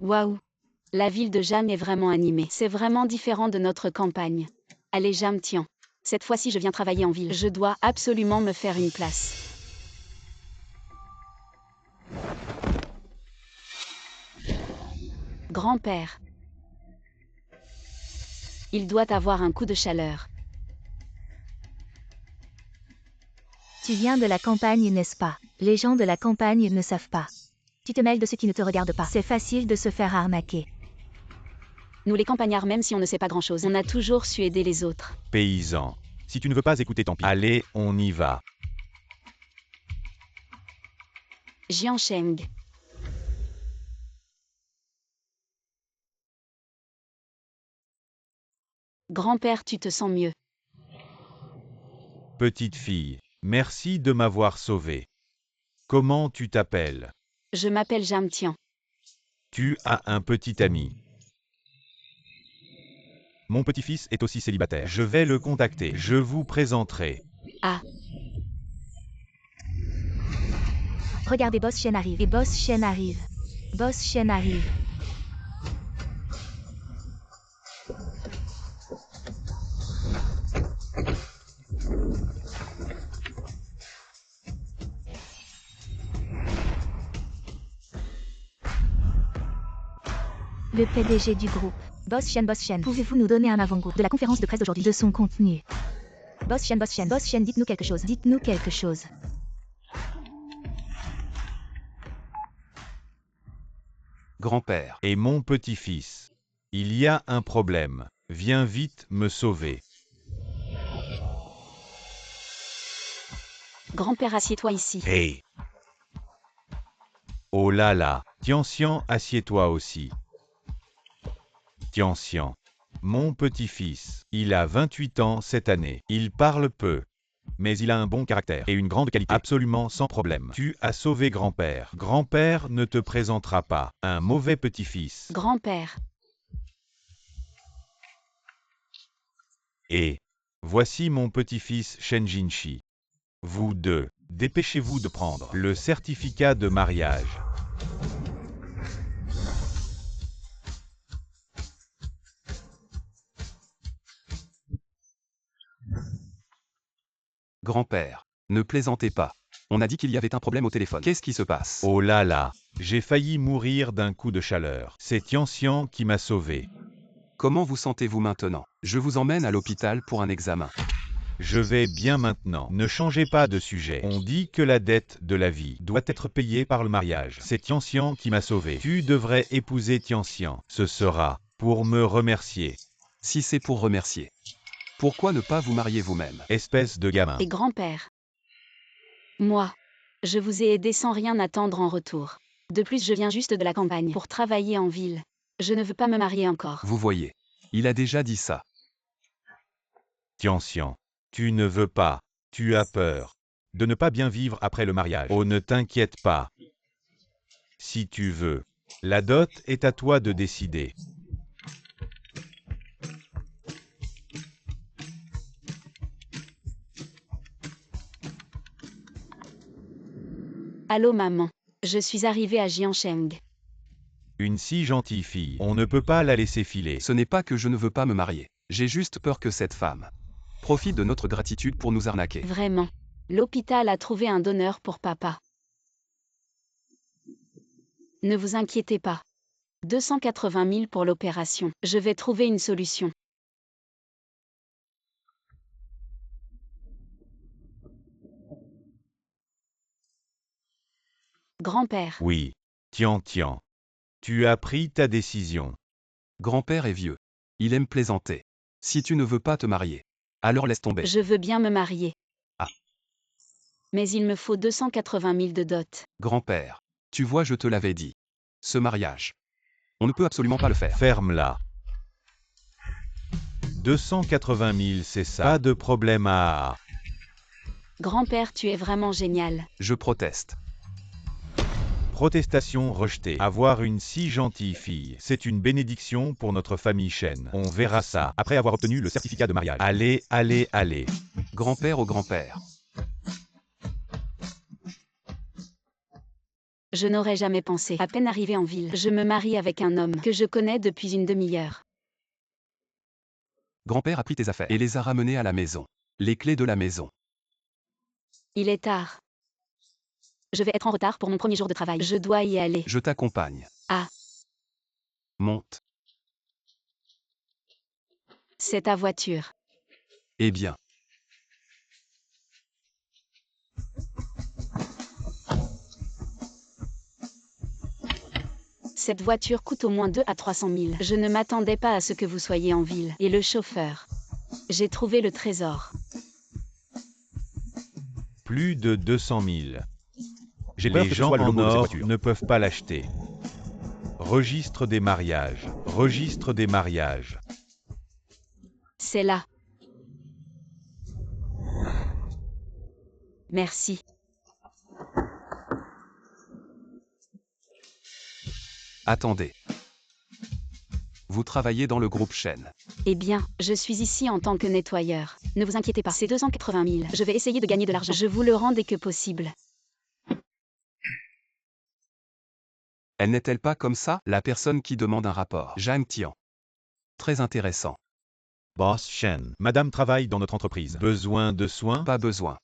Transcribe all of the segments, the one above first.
Waouh! La ville de Jeanne est vraiment animée. C'est vraiment différent de notre campagne. Allez, Jeanne, tiens. Cette fois-ci, je viens travailler en ville. Je dois absolument me faire une place. Grand-père. Il doit avoir un coup de chaleur. Tu viens de la campagne, n'est-ce pas? Les gens de la campagne ne savent pas. Tu te mêles de ce qui ne te regarde pas. C'est facile de se faire arnaquer. Nous les campagnards, même si on ne sait pas grand-chose, on a toujours su aider les autres. Paysan. Si tu ne veux pas écouter, tant pis. Allez, on y va. Jiancheng. Grand-père, tu te sens mieux. Petite fille, merci de m'avoir sauvé. Comment tu t'appelles? Je m'appelle Jeanne, tiens. Tu as un petit ami. Mon petit-fils est aussi célibataire. Je vais le contacter. Je vous présenterai. Ah, Regardez, Boss Shen arrive. Et Boss Shen arrive. Boss Shen arrive. Le PDG du groupe. Boss Shen, pouvez-vous nous donner un avant-goût de la conférence de presse d'aujourd'hui, de son contenu? Boss Shen, dites-nous quelque chose, dites-nous quelque chose. Grand-père. Et mon petit-fils. Il y a un problème. Viens vite me sauver. grand-père, assieds-toi ici. Hey! Oh là là. Tianxian, assieds-toi aussi. Tianxian. Mon petit-fils. Il a 28 ans cette année. Il parle peu. Mais il a un bon caractère et une grande qualité. Absolument sans problème. Tu as sauvé grand-père. Grand-père ne te présentera pas. Un mauvais petit-fils. Grand-père. Et voici mon petit-fils Shen Jinshi. Vous deux, dépêchez-vous de prendre le certificat de mariage. Grand-père, ne plaisantez pas. On a dit qu'il y avait un problème au téléphone. Qu'est-ce qui se passe? Oh là là, j'ai failli mourir d'un coup de chaleur. C'est Tianxian qui m'a sauvé. Comment vous sentez-vous maintenant? Je vous emmène à l'hôpital pour un examen. Je vais bien maintenant. Ne changez pas de sujet. On dit que la dette de la vie doit être payée par le mariage. C'est Tianxian qui m'a sauvé. Tu devrais épouser Tianxian. Ce sera pour me remercier. Si c'est pour remercier. Pourquoi ne pas vous marier vous-même? Espèce de gamin. Et grand-père. Moi. Je vous ai aidé sans rien attendre en retour. De plus, je viens juste de la campagne pour travailler en ville. Je ne veux pas me marier encore. Vous voyez. Il a déjà dit ça. Tianxian. Tu ne veux pas. Tu as peur de ne pas bien vivre après le mariage. Oh, ne t'inquiète pas. Si tu veux. La dot est à toi de décider. Allô maman. Je suis arrivée à Jiancheng. Une si gentille fille, on ne peut pas la laisser filer. Ce n'est pas que je ne veux pas me marier. J'ai juste peur que cette femme profite de notre gratitude pour nous arnaquer. Vraiment. L'hôpital a trouvé un donneur pour papa. Ne vous inquiétez pas. 280 000 pour l'opération. Je vais trouver une solution. Grand-père. Oui. Tian. Tu as pris ta décision. Grand-père est vieux. Il aime plaisanter. Si tu ne veux pas te marier, alors laisse tomber. Je veux bien me marier. Ah. Mais il me faut 280 000 de dot. Grand-père, tu vois, je te l'avais dit. Ce mariage. On ne peut absolument pas le faire. Ferme-la. 280 000, c'est ça. Pas de problème à... Grand-père, tu es vraiment génial. Je proteste. Protestation rejetée. Avoir une si gentille fille, c'est une bénédiction pour notre famille Shen. On verra ça après avoir obtenu le certificat de mariage. Allez. Grand-père au grand-père. Je n'aurais jamais pensé. À peine arrivé en ville, je me marie avec un homme que je connais depuis une demi-heure. Grand-père a pris tes affaires et les a ramenées à la maison. Les clés de la maison. Il est tard. Je vais être en retard pour mon premier jour de travail. Je dois y aller. Je t'accompagne. Ah. Monte. C'est ta voiture. Eh bien. Cette voiture coûte au moins 2 à 300 000. Je ne m'attendais pas à ce que vous soyez en ville. Et le chauffeur. J'ai trouvé le trésor. Plus de 200 000. J'ai peur Les que ce gens soit le en logo de cette or voiture. ne peuvent pas l'acheter. Registre des mariages. Registre des mariages. C'est là. Merci. Attendez. Vous travaillez dans le groupe Shen. Eh bien, je suis ici en tant que nettoyeur. Ne vous inquiétez pas, c'est 280 000. Je vais essayer de gagner de l'argent. Je vous le rends dès que possible. Elle n'est-elle pas comme ça, la personne qui demande un rapport? Zhang Tian. Très intéressant. Boss Shen. Madame travaille dans notre entreprise. Besoin de soins? Pas besoin.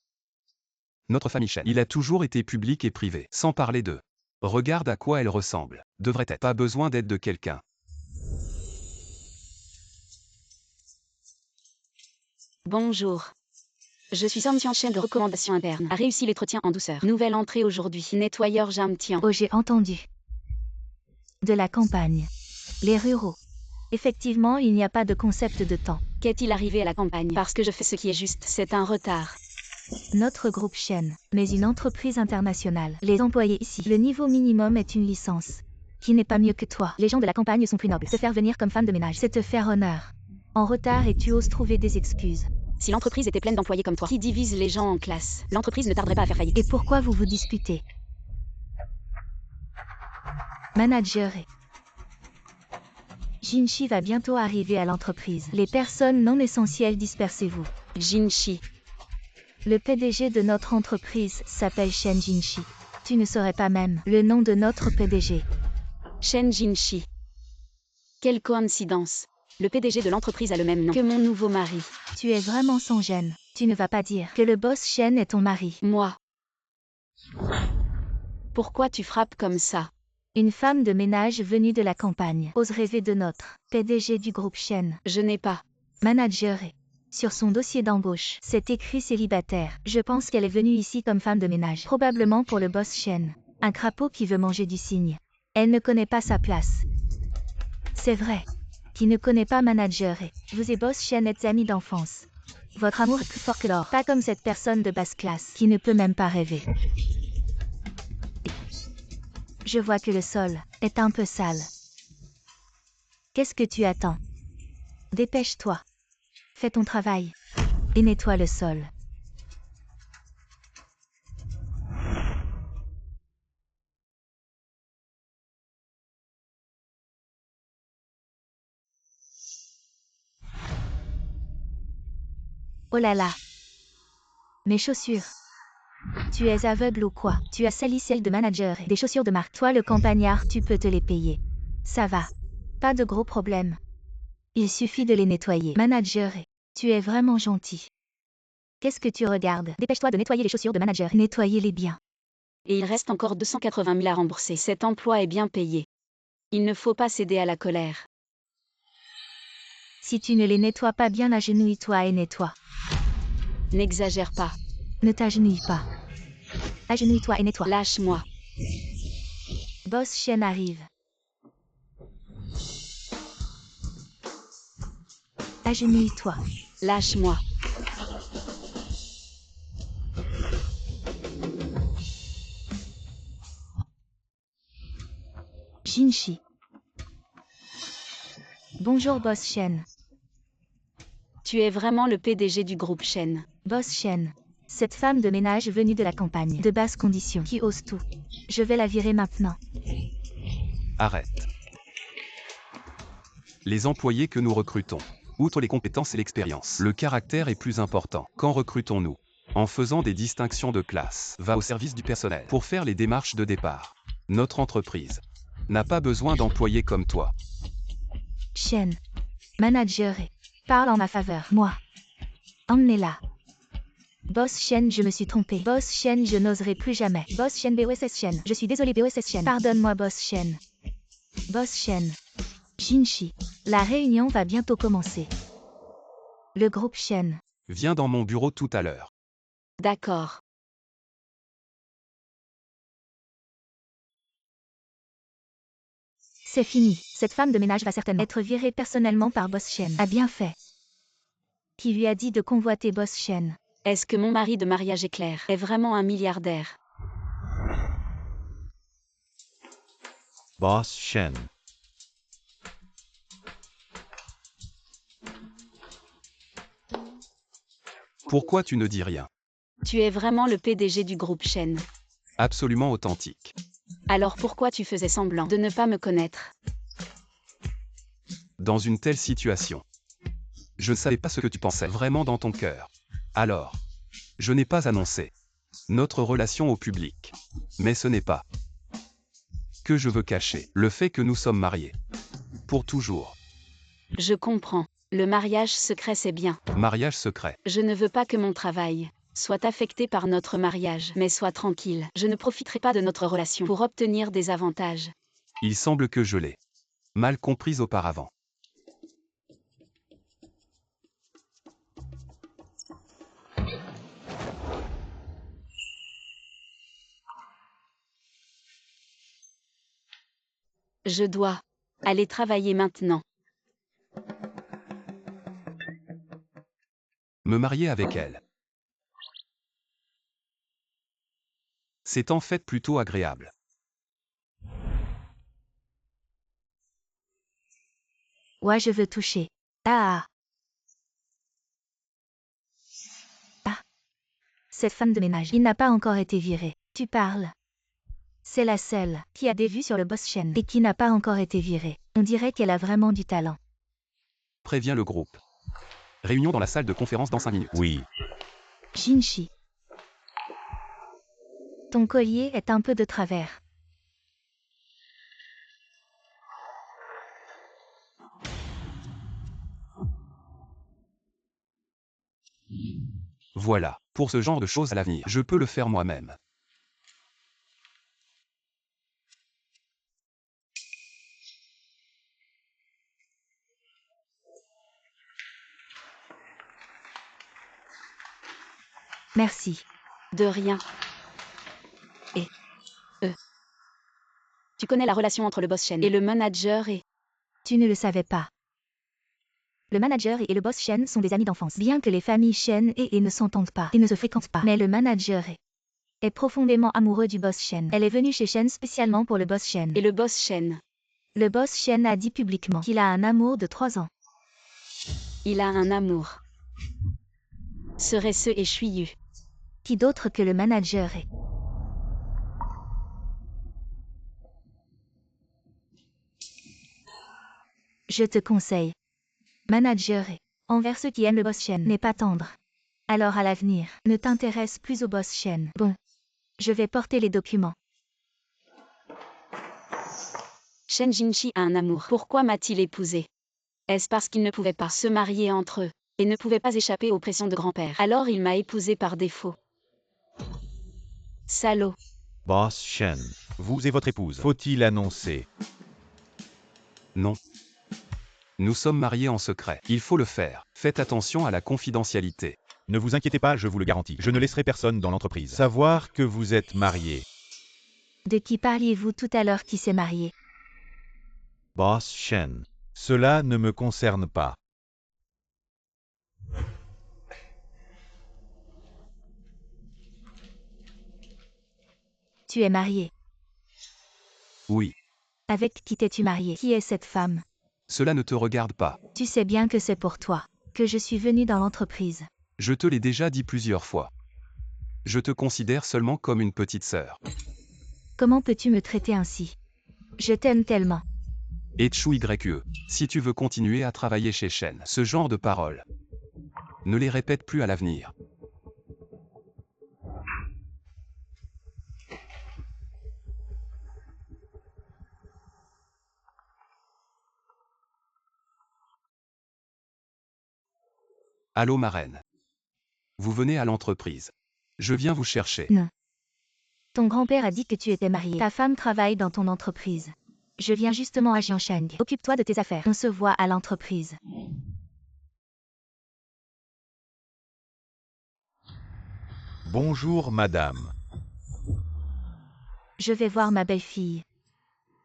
Notre famille Shen. Il a toujours été public et privé. Sans parler d'eux. Regarde à quoi elle ressemble. Devrait être. Pas besoin d'aide de quelqu'un. Bonjour. Je suis Zhang Tian, chaîne de recommandation interne. A réussi l'entretien en douceur. Nouvelle entrée aujourd'hui. Nettoyeur Zhang Tian. Oh, j'ai entendu. De la campagne. Les ruraux. Effectivement, il n'y a pas de concept de temps. Qu'est-il arrivé à la campagne? Parce que je fais ce qui est juste. C'est un retard. Notre groupe Shen, mais une entreprise internationale. Les employés ici, le niveau minimum est une licence. Qui n'est pas mieux que toi. Les gens de la campagne sont plus nobles. Te faire venir comme femme de ménage, c'est te faire honneur. En retard et tu oses trouver des excuses. Si l'entreprise était pleine d'employés comme toi, qui divisent les gens en classes, l'entreprise ne tarderait pas à faire faillite. Et pourquoi vous vous disputez? Manager et... Jinshi va bientôt arriver à l'entreprise. Les personnes non essentielles, dispersez-vous. Jinshi. Le PDG de notre entreprise s'appelle Shen Jinshi. Tu ne saurais pas même le nom de notre PDG. Shen Jinshi. Quelle coïncidence. Le PDG de l'entreprise a le même nom que mon nouveau mari. Tu es vraiment sans gêne. Tu ne vas pas dire que le boss Shen est ton mari. Moi. Pourquoi tu frappes comme ça? Une femme de ménage venue de la campagne ose rêver de notre PDG du groupe Shen. Je n'ai pas. Manager et... Sur son dossier d'embauche, c'est écrit célibataire. Je pense qu'elle est venue ici comme femme de ménage. Probablement pour le boss Shen. Un crapaud qui veut manger du cygne. Elle ne connaît pas sa place. C'est vrai. Qui ne connaît pas manager et... Vous et boss Shen êtes amis d'enfance. Votre amour est plus fort que l'or. Pas comme cette personne de basse classe qui ne peut même pas rêver. Je vois que le sol est un peu sale. Qu'est-ce que tu attends? Dépêche-toi. Fais ton travail. Et nettoie le sol. Oh là là. Mes chaussures. Tu es aveugle ou quoi? Tu as sali celle de manager et des chaussures de marque. Toi le campagnard, tu peux te les payer. Ça va. Pas de gros problème. Il suffit de les nettoyer. Manager et... Tu es vraiment gentil. Qu'est-ce que tu regardes? Dépêche-toi de nettoyer les chaussures de manager. Nettoyez-les bien. Et il reste encore 280 000 à rembourser. Cet emploi est bien payé. Il ne faut pas céder à la colère. Si tu ne les nettoies pas bien, agenouille-toi et nettoie. N'exagère pas. Ne t'agenouille pas. Agenouille-toi et nettoie. Lâche-moi. Boss Shen arrive. Agenouille-toi. Lâche-moi. Jinshi. Bonjour Boss Shen. Tu es vraiment le PDG du groupe Shen. Boss Shen. Cette femme de ménage venue de la campagne, de basse condition, qui ose tout. Je vais la virer maintenant. Arrête. Les employés que nous recrutons. Outre les compétences et l'expérience, le caractère est plus important. Quand recrutons-nous? En faisant des distinctions de classe. Va au service du personnel pour faire les démarches de départ. Notre entreprise n'a pas besoin d'employés comme toi. Shen. Manager et parle en ma faveur. Moi. Emmenez-la. Boss Shen, je me suis trompé. Boss Shen, je n'oserai plus jamais. Boss Shen, BOSS Shen. Je suis désolé, BOSS Shen. Pardonne-moi, Boss Shen. Boss Shen. Jinshi. La réunion va bientôt commencer. Le groupe Shen. Viens dans mon bureau tout à l'heure. D'accord. C'est fini. Cette femme de ménage va certainement être virée personnellement par Boss Shen. A bien fait. Qui lui a dit de convoiter Boss Shen? Est-ce que mon mari de mariage éclair est vraiment un milliardaire? Boss Shen. Pourquoi tu ne dis rien? Tu es vraiment le PDG du groupe Shen. Absolument authentique. Alors pourquoi tu faisais semblant de ne pas me connaître? Dans une telle situation, je ne savais pas ce que tu pensais vraiment dans ton cœur. Alors, je n'ai pas annoncé notre relation au public. Mais ce n'est pas que je veux cacher le fait que nous sommes mariés. Pour toujours. Je comprends. Le mariage secret, c'est bien. Mariage secret. Je ne veux pas que mon travail soit affecté par notre mariage, mais sois tranquille. Je ne profiterai pas de notre relation pour obtenir des avantages. Il semble que je l'ai mal comprise auparavant. Je dois aller travailler maintenant. Me marier avec elle. C'est en fait plutôt agréable. Ouais, je veux toucher. Ah. Ah. Cette femme de ménage, il n'a pas encore été viré. Tu parles. C'est la seule qui a des vues sur le Boss Shen et qui n'a pas encore été virée. On dirait qu'elle a vraiment du talent. Préviens le groupe. Réunion dans la salle de conférence dans 5 minutes. Oui. Jinshi. Ton collier est un peu de travers. Voilà. Pour ce genre de choses à l'avenir, je peux le faire moi-même. Merci. De rien. Et tu connais la relation entre le boss Shen et le manager et... Tu ne le savais pas. Le manager et le boss Shen sont des amis d'enfance. Bien que les familles Shen et ne s'entendent pas et ne se fréquentent pas. Mais le manager est profondément amoureux du boss Shen. Elle est venue chez Shen spécialement pour le boss Shen. Et le boss Shen, Le boss Shen a dit publiquement qu'il a un amour de 3 ans. il a un amour. Serait-ce échouillu? Qui d'autre que le manager est. Je te conseille. Manager et envers ceux qui aiment le boss Shen n'est pas tendre. Alors à l'avenir, ne t'intéresse plus au boss Shen. Bon. Je vais porter les documents. Shen Jinshi a un amour. Pourquoi m'a-t-il épousé? Est-ce parce qu'il ne pouvait pas se marier entre eux et ne pouvait pas échapper aux pressions de grand-père? Alors il m'a épousé par défaut. Salaud. Boss Shen. Vous et votre épouse. Faut-il annoncer? Non. Nous sommes mariés en secret. Il faut le faire. Faites attention à la confidentialité. Ne vous inquiétez pas, je vous le garantis. Je ne laisserai personne dans l'entreprise savoir que vous êtes marié. De qui parliez-vous tout à l'heure qui s'est marié? Boss Shen. Cela ne me concerne pas. Tu es marié. Oui. Avec qui t'es-tu marié? Qui est cette femme? Cela ne te regarde pas. Tu sais bien que c'est pour toi que je suis venue dans l'entreprise. Je te l'ai déjà dit plusieurs fois. Je te considère seulement comme une petite sœur. Comment peux-tu me traiter ainsi? Je t'aime tellement. Et Chu YE, si tu veux continuer à travailler chez Shen, ce genre de paroles, ne les répète plus à l'avenir. Allô marraine. Vous venez à l'entreprise. Je viens vous chercher. Non. Ton grand-père a dit que tu étais marié. Ta femme travaille dans ton entreprise. Je viens justement à Jiangshang. Occupe-toi de tes affaires. On se voit à l'entreprise. Bonjour madame. Je vais voir ma belle-fille.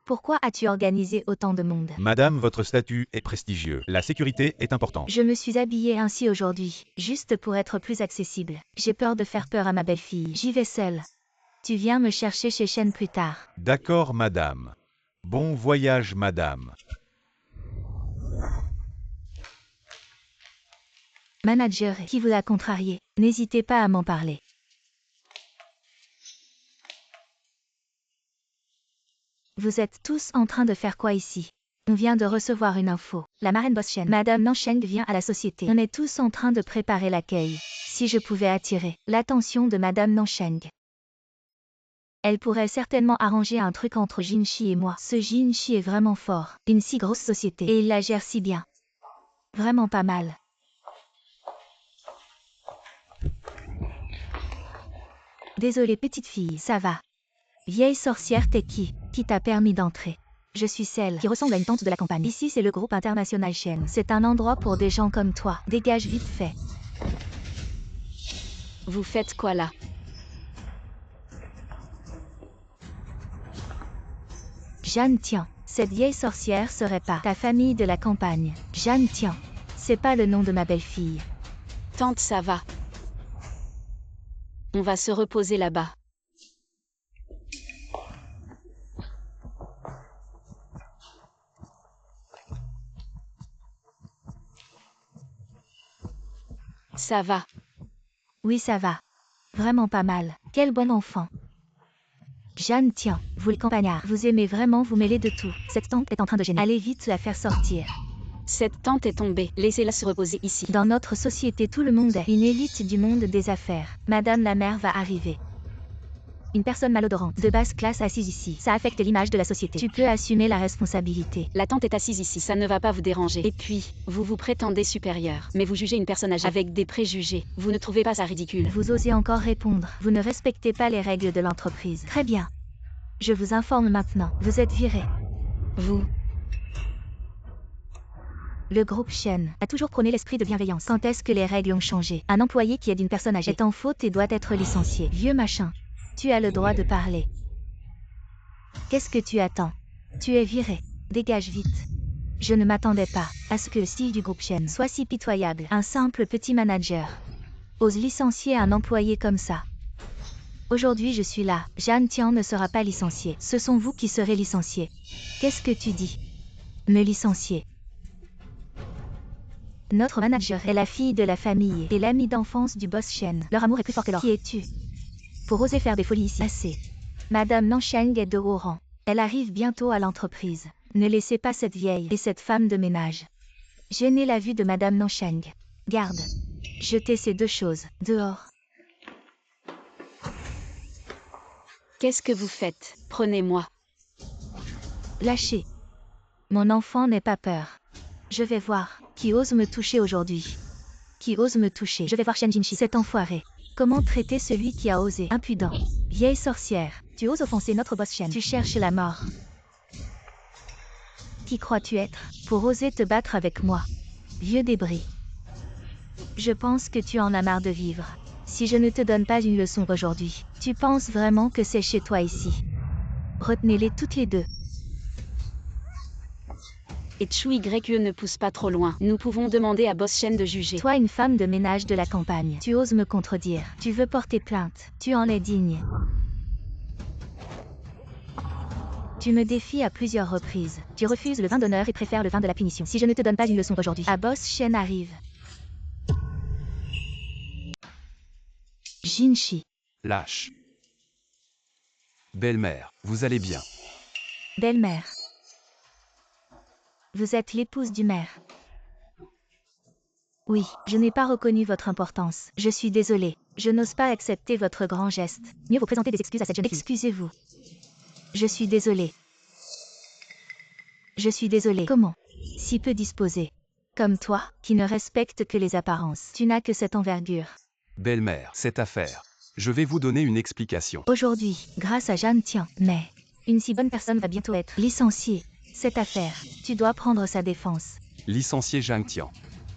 Pourquoi as-tu organisé autant de monde? Madame, votre statut est prestigieux. La sécurité est importante. Je me suis habillée ainsi aujourd'hui, juste pour être plus accessible. J'ai peur de faire peur à ma belle-fille. J'y vais seule. Tu viens me chercher chez Shen plus tard. D'accord madame. Bon voyage madame. Manager, qui vous a contrarié? N'hésitez pas à m'en parler. Vous êtes tous en train de faire quoi ici? On vient de recevoir une info. La marraine Boss Shen, Madame Nansheng vient à la société. On est tous en train de préparer l'accueil. Si je pouvais attirer l'attention de Madame Nansheng. Elle pourrait certainement arranger un truc entre Jinshi et moi. Ce Jinshi est vraiment fort. Une si grosse société. Et il la gère si bien. Vraiment pas mal. Désolée petite fille, ça va. Vieille sorcière, t'es qui? Qui t'a permis d'entrer? Je suis celle qui ressemble à une tante de la campagne. Ici c'est le groupe international Shen. C'est un endroit pour des gens comme toi. Dégage vite fait. Vous faites quoi là? Jeanne Tian. Cette vieille sorcière serait pas ta famille de la campagne. Jeanne Tian. C'est pas le nom de ma belle-fille. Tante, ça va. On va se reposer là-bas. Ça va. Oui, ça va. Vraiment pas mal. Quel bon enfant. Jeanne Tian, vous le campagnard, vous aimez vraiment vous mêler de tout. Cette tante est en train de gêner. Allez vite la faire sortir. Cette tante est tombée. Laissez-la se reposer ici. Dans notre société, tout le monde est une élite du monde des affaires. Madame la mère va arriver. Une personne malodorante, de basse classe assise ici. Ça affecte l'image de la société. Tu peux assumer la responsabilité. La tante est assise ici, ça ne va pas vous déranger. Et puis, vous vous prétendez supérieur. Mais vous jugez une personne âgée avec des préjugés. Vous ne trouvez pas ça ridicule? Vous osez encore répondre. Vous ne respectez pas les règles de l'entreprise. Très bien. Je vous informe maintenant. Vous êtes viré. Vous. Le groupe Shen a toujours prôné l'esprit de bienveillance. Quand est-ce que les règles ont changé? Un employé qui est d'une personne âgée est en faute et doit être licencié. Vieux machin. Tu as le droit de parler. Qu'est-ce que tu attends? Tu es viré. Dégage vite. Je ne m'attendais pas à ce que le style du groupe Shen soit si pitoyable. Un simple petit manager ose licencier un employé comme ça. Aujourd'hui je suis là. Jeanne Tian ne sera pas licenciée. Ce sont vous qui serez licenciés. Qu'est-ce que tu dis? Me licencier. Notre manager est la fille de la famille et l'amie d'enfance du boss Shen. Leur amour est plus fort que l'or. Qui es-tu? Pour oser faire des folies ici. Assez. Madame Nansheng est de haut rang. Elle arrive bientôt à l'entreprise. Ne laissez pas cette vieille et cette femme de ménage gêner la vue de Madame Nansheng. Garde. Jetez ces deux choses dehors. Qu'est-ce que vous faites? Prenez-moi. Lâchez. Mon enfant n'ait pas peur. Je vais voir qui ose me toucher aujourd'hui. Qui ose me toucher? Je vais voir Shen Jinshi, cet enfoiré. Comment traiter celui qui a osé? Impudent. Vieille sorcière, tu oses offenser notre boss Shen. Tu cherches la mort. Qui crois-tu être pour oser te battre avec moi? Vieux débris. Je pense que tu en as marre de vivre. Si je ne te donne pas une leçon aujourd'hui, tu penses vraiment que c'est chez toi ici? Retenez-les toutes les deux. Et Chu YE ne pousse pas trop loin. Nous pouvons demander à Boss Shen de juger. Toi, une femme de ménage de la campagne, tu oses me contredire. Tu veux porter plainte. Tu en es digne. Tu me défies à plusieurs reprises. Tu refuses le vin d'honneur et préfères le vin de la punition. Si je ne te donne pas une leçon aujourd'hui, à Boss Shen arrive. Jinshi. Lâche. Belle-mère, vous allez bien. Belle-mère. Vous êtes l'épouse du maire. Oui, je n'ai pas reconnu votre importance. Je suis désolée. Je n'ose pas accepter votre grand geste. Mieux vous présenter des excuses à cette jeune fille. Excusez-vous. Je suis désolée. Je suis désolée. Comment? Si peu disposée. Comme toi, qui ne respecte que les apparences. Tu n'as que cette envergure. Belle-mère, cette affaire. Je vais vous donner une explication. Aujourd'hui, grâce à Jeanne Tian, mais une si bonne personne va bientôt être licenciée. Cette affaire, tu dois prendre sa défense. Licencié Zhang Tian.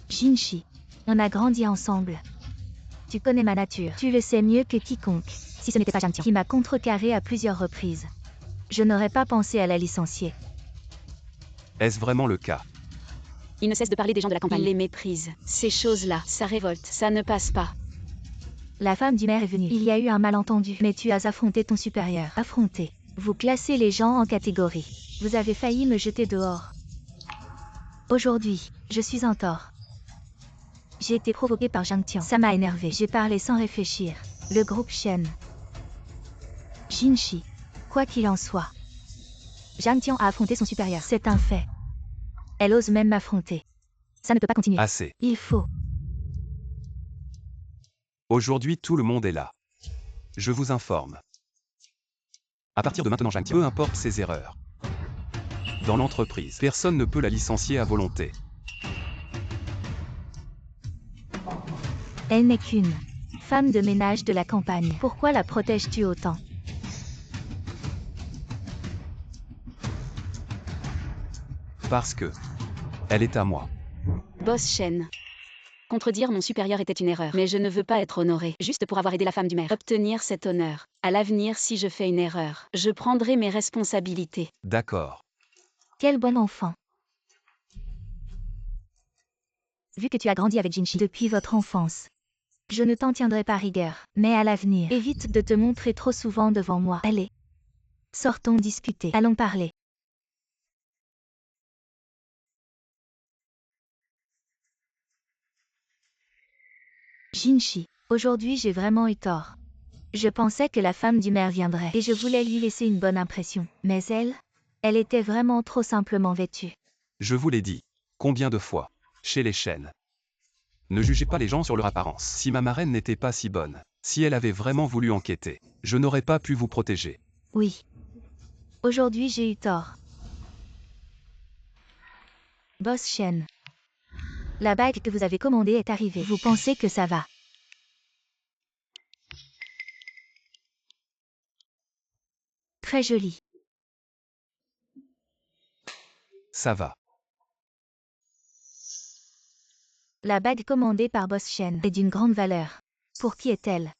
Jinshi, on a grandi ensemble. Tu connais ma nature. Tu le sais mieux que quiconque. Si ce n'était pas Jeanne Tian qui m'a contrecarré à plusieurs reprises, je n'aurais pas pensé à la licencier. Est-ce vraiment le cas? Il ne cesse de parler des gens de la campagne. Il les méprise. Ces choses-là, ça révolte. Ça ne passe pas. La femme du maire est venue. Il y a eu un malentendu, mais tu as affronté ton supérieur. Affronté. Vous classez les gens en catégories. Vous avez failli me jeter dehors. Aujourd'hui, je suis en tort. J'ai été provoquée par Zhang Tian. Ça m'a énervé. J'ai parlé sans réfléchir. Le groupe Shen. Jinshi. Quoi qu'il en soit. Zhang Tian a affronté son supérieur. C'est un fait. Elle ose même m'affronter. Ça ne peut pas continuer. Assez. Il faut. Aujourd'hui, tout le monde est là. Je vous informe. À partir de maintenant, Zhang Tian, peu importe ses erreurs. Dans l'entreprise, personne ne peut la licencier à volonté. Elle n'est qu'une femme de ménage de la campagne. Pourquoi la protèges-tu autant? Parce que elle est à moi. Boss Shen. Contredire mon supérieur était une erreur, mais je ne veux pas être honoré, juste pour avoir aidé la femme du maire. Obtenir cet honneur. À l'avenir, si je fais une erreur, je prendrai mes responsabilités. D'accord. Quel bon enfant. Vu que tu as grandi avec Jinshi depuis votre enfance, je ne t'en tiendrai pas rigueur, mais à l'avenir, évite de te montrer trop souvent devant moi. Allez. Sortons discuter. Allons parler. Jinshi, aujourd'hui j'ai vraiment eu tort. Je pensais que la femme du maire viendrait et je voulais lui laisser une bonne impression. Mais elle était vraiment trop simplement vêtue. Je vous l'ai dit. Combien de fois? Chez les Shen. Ne jugez pas les gens sur leur apparence. Si ma marraine n'était pas si bonne, si elle avait vraiment voulu enquêter, je n'aurais pas pu vous protéger. Oui. Aujourd'hui j'ai eu tort. Boss Shen. La bague que vous avez commandée est arrivée. Vous pensez que ça va? Très jolie. Ça va. La bague commandée par Boss Shen est d'une grande valeur. Pour qui est-elle?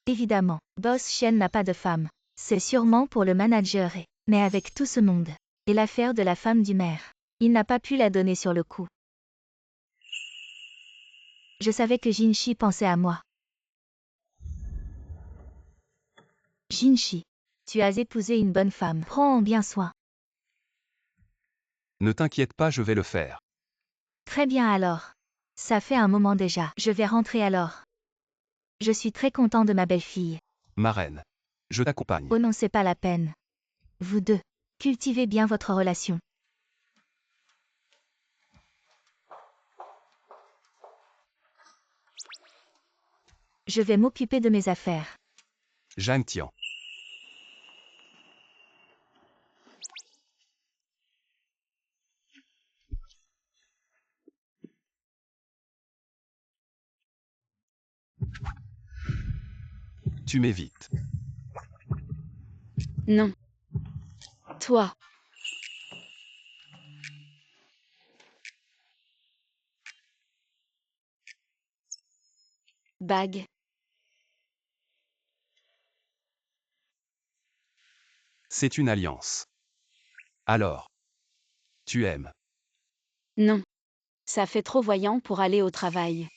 Évidemment, Boss Shen n'a pas de femme. C'est sûrement pour le manager mais avec tout ce monde. Et l'affaire de la femme du maire. Il n'a pas pu la donner sur le coup. Je savais que Jinshi pensait à moi. Jinshi, tu as épousé une bonne femme. Prends-en bien soin. Ne t'inquiète pas, je vais le faire. Très bien alors. Ça fait un moment déjà. Je vais rentrer alors. Je suis très content de ma belle-fille. Marraine. Je t'accompagne. Oh non, c'est pas la peine. Vous deux, cultivez bien votre relation. Je vais m'occuper de mes affaires. Zhang Tian. Tu m'évites. Non. Toi. Bague. C'est une alliance. Alors. Tu aimes. Non. Ça fait trop voyant pour aller au travail.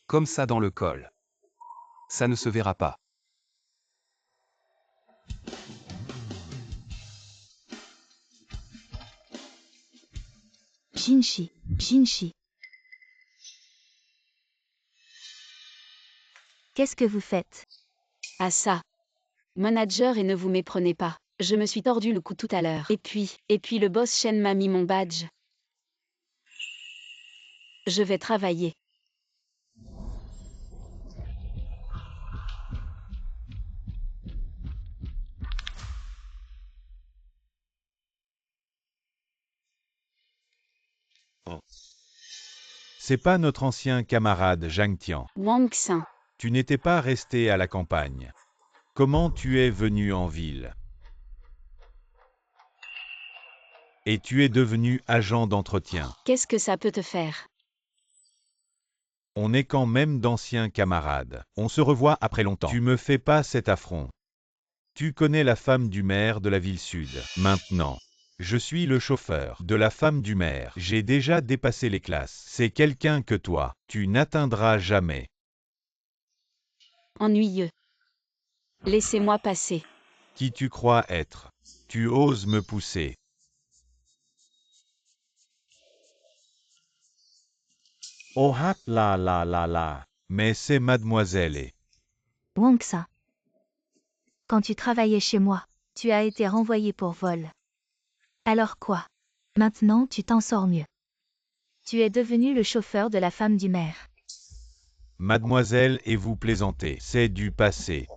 Comme ça dans le col. Ça ne se verra pas. Jinshi, Jinshi. Qu'est-ce que vous faites? Ah ça. Manager et ne vous méprenez pas. Je me suis tordu le cou tout à l'heure. Et puis le boss Shen m'a mis mon badge. Je vais travailler. C'est pas notre ancien camarade Zhang Tian. Wang Xin. Tu n'étais pas resté à la campagne. Comment tu es venu en ville? Et tu es devenu agent d'entretien. Qu'est-ce que ça peut te faire? On est quand même d'anciens camarades. On se revoit après longtemps. Tu me fais pas cet affront. Tu connais la femme du maire de la ville sud. Maintenant, je suis le chauffeur de la femme du maire. J'ai déjà dépassé les classes. C'est quelqu'un que toi, tu n'atteindras jamais. Ennuyeux. Laissez-moi passer. Qui tu crois être? Tu oses me pousser. Oh hak la la la la. Mais c'est mademoiselle et... Wang Xin. Quand tu travaillais chez moi, tu as été renvoyé pour vol. Alors quoi? Maintenant tu t'en sors mieux. Tu es devenu le chauffeur de la femme du maire. Mademoiselle et vous plaisantez. C'est du passé.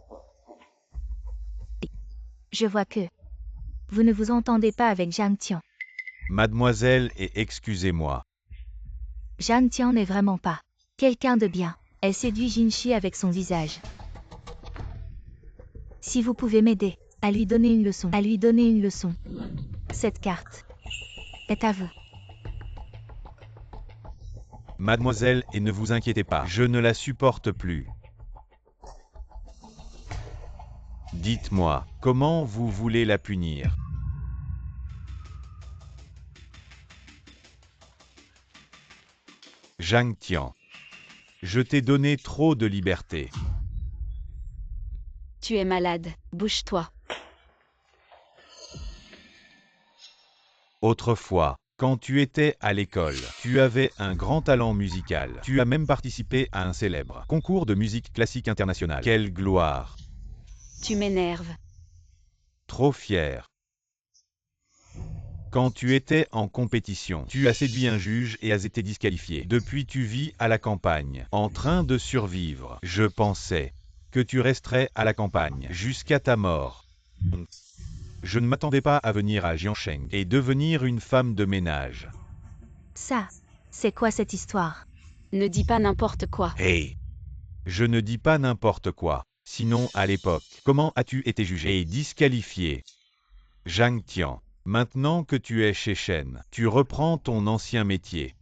Je vois que vous ne vous entendez pas avec Zhang Tian. Mademoiselle et excusez-moi. Zhang Tian n'est vraiment pas quelqu'un de bien. Elle séduit Jinshi avec son visage. Si vous pouvez m'aider à lui donner une leçon, cette carte est à vous. Mademoiselle et ne vous inquiétez pas, je ne la supporte plus. Dites-moi, comment vous voulez la punir? Zhang Tian. Je t'ai donné trop de liberté. Tu es malade. Bouge-toi. Autrefois, quand tu étais à l'école, tu avais un grand talent musical. Tu as même participé à un célèbre concours de musique classique international. Quelle gloire! Tu m'énerves. Trop fier. Quand tu étais en compétition, tu as séduit un juge et as été disqualifié. Depuis tu vis à la campagne, en train de survivre. Je pensais que tu resterais à la campagne jusqu'à ta mort. Je ne m'attendais pas à venir à Jiansheng et devenir une femme de ménage. Ça, c'est quoi cette histoire? Ne dis pas n'importe quoi. Hey! Je ne dis pas n'importe quoi. Sinon, à l'époque, comment as-tu été jugé et disqualifié? Zhang Tian, maintenant que tu es chez Shen, tu reprends ton ancien métier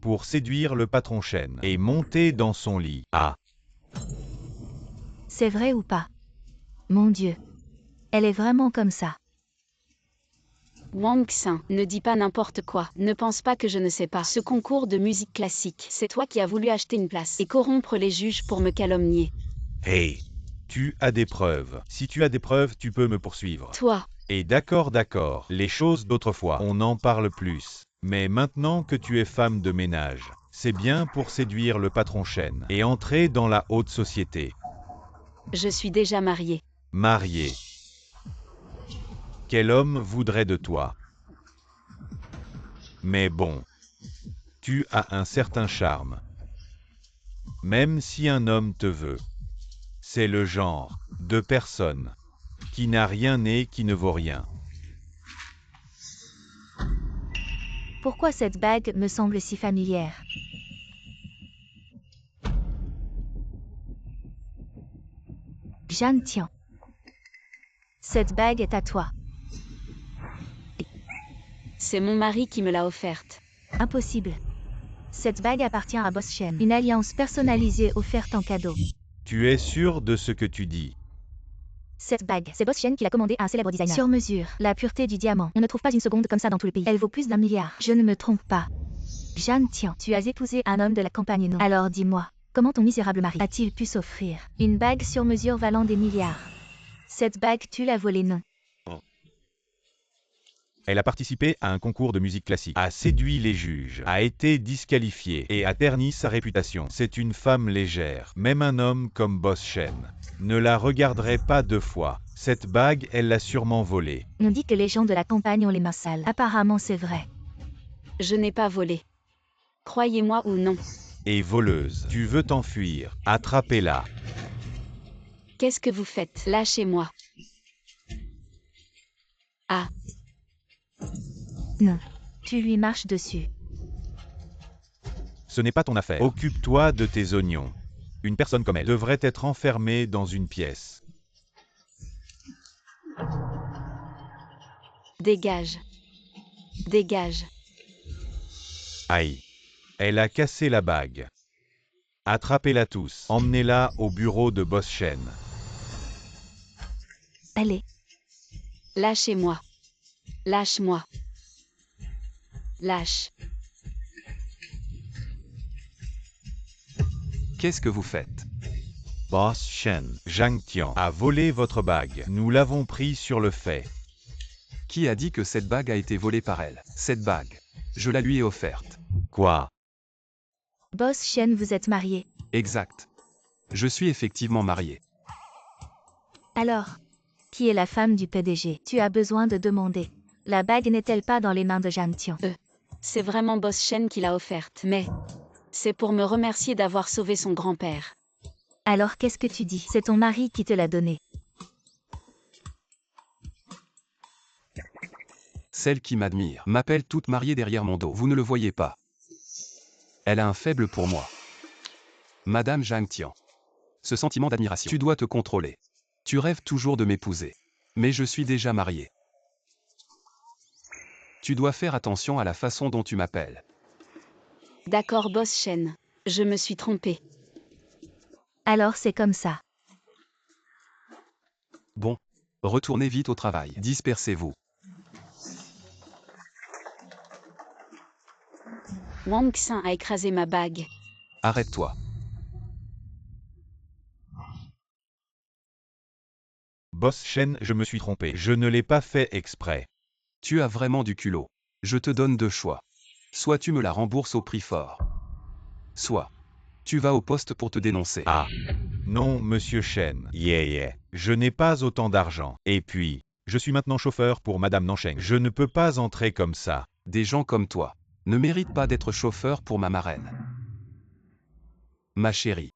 pour séduire le patron Shen et monter dans son lit. Ah! C'est vrai ou pas? Mon Dieu. Elle est vraiment comme ça. Wang Xin, ne dis pas n'importe quoi. Ne pense pas que je ne sais pas. Ce concours de musique classique, c'est toi qui as voulu acheter une place et corrompre les juges pour me calomnier. Hey! Tu as des preuves. Si tu as des preuves, tu peux me poursuivre. Toi, Et d'accord, les choses d'autrefois, on en parle plus. Mais maintenant que tu es femme de ménage, c'est bien pour séduire le patron Shen et entrer dans la haute société. je suis déjà mariée. Mariée. Quel homme voudrait de toi? Mais bon, tu as un certain charme. Même si un homme te veut, c'est le genre de personne qui n'a rien et qui ne vaut rien. Pourquoi cette bague me semble si familière? Zhang Tian. Cette bague est à toi. C'est mon mari qui me l'a offerte. Impossible. Cette bague appartient à Boss Shen. Une alliance personnalisée offerte en cadeau. Tu es sûr de ce que tu dis? Cette bague, c'est Boss Shen qui l'a commandée à un célèbre designer. Sur mesure, la pureté du diamant. On ne trouve pas une seconde comme ça dans tout le pays. Elle vaut plus d'1 milliard. Je ne me trompe pas. Zhang Tian, tu as épousé un homme de la campagne, non? Alors dis-moi, comment ton misérable mari a-t-il pu s'offrir une bague sur mesure valant des milliards? Cette bague, tu l'as volée, non? Elle a participé à un concours de musique classique, a séduit les juges, a été disqualifiée et a terni sa réputation. C'est une femme légère. Même un homme comme Boss Shen ne la regarderait pas 2 fois. Cette bague, elle l'a sûrement volée. On dit que les gens de la campagne ont les mains sales. Apparemment, c'est vrai. Je n'ai pas volé. Croyez-moi ou non. Et voleuse. Tu veux t'enfuir. Attrapez-la. Qu'est-ce que vous faites? Lâchez-moi. Ah, Non. Tu lui marches dessus. Ce n'est pas ton affaire. Occupe-toi de tes oignons. Une personne comme elle devrait être enfermée dans une pièce. dégage. Dégage. Aïe. Elle a cassé la bague. Attrapez-la tous. Emmenez-la au bureau de Boss Shen. Allez. Lâchez-moi. Lâche-moi. Lâche. Qu'est-ce que vous faites? Boss Shen, Zhang Tian a volé votre bague. Nous l'avons pris sur le fait. Qui a dit que cette bague a été volée par elle? Cette bague, je la lui ai offerte. Quoi? Boss Shen, vous êtes marié. Exact. Je suis effectivement marié. Alors, qui est la femme du PDG? Tu as besoin de demander. La bague n'est-elle pas dans les mains de Zhang Tian? C'est vraiment Boss Shen qui l'a offerte, mais c'est pour me remercier d'avoir sauvé son grand-père. Alors qu'est-ce que tu dis? C'est ton mari qui te l'a donné. Celle qui m'admire m'appelle toute mariée derrière mon dos. Vous ne le voyez pas. Elle a un faible pour moi. Madame Zhang Tian. Ce sentiment d'admiration. Tu dois te contrôler. Tu rêves toujours de m'épouser. Mais je suis déjà marié. Tu dois faire attention à la façon dont tu m'appelles. D'accord, Boss Shen. Je me suis trompée. Alors c'est comme ça. Bon. Retournez vite au travail. Dispersez-vous. Wang Xin a écrasé ma bague. Arrête-toi. Boss Shen, je me suis trompé. Je ne l'ai pas fait exprès. Tu as vraiment du culot. Je te donne deux choix. Soit tu me la rembourses au prix fort. Soit tu vas au poste pour te dénoncer. Ah. Non, monsieur Shen. Yeah. Je n'ai pas autant d'argent. Et puis, je suis maintenant chauffeur pour Madame Nansheng. Je ne peux pas entrer comme ça. Des gens comme toi ne méritent pas d'être chauffeur pour ma marraine. Ma chérie.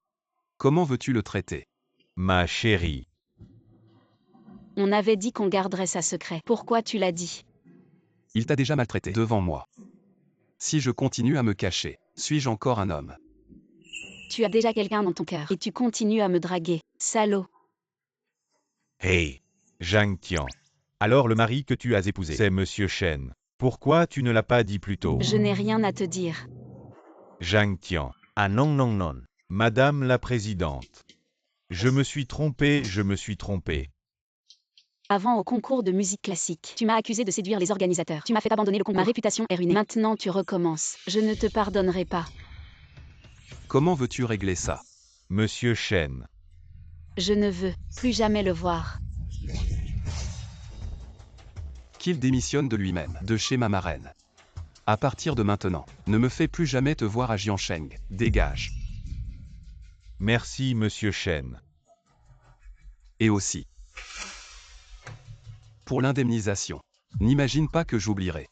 Comment veux-tu le traiter? Ma chérie. On avait dit qu'on garderait ça secret. Pourquoi tu l'as dit? Il t'a déjà maltraité devant moi. Si je continue à me cacher, suis-je encore un homme? Tu as déjà quelqu'un dans ton cœur. Et tu continues à me draguer. Salaud. Hey. Zhang Tian. Alors le mari que tu as épousé, c'est monsieur Shen. Pourquoi tu ne l'as pas dit plus tôt? Je n'ai rien à te dire. Zhang Tian. Ah non. Madame la présidente. Je me suis trompé. Avant au concours de musique classique, tu m'as accusé de séduire les organisateurs. Tu m'as fait abandonner le concours. Ma réputation est ruinée. Maintenant tu recommences. Je ne te pardonnerai pas. Comment veux-tu régler ça? Monsieur Shen. Je ne veux plus jamais le voir. Qu'il démissionne de lui-même, de chez ma marraine. À partir de maintenant, ne me fais plus jamais te voir à Jiansheng. Dégage. Merci monsieur Shen. Et aussi. Pour l'indemnisation. N'imagine pas que j'oublierai.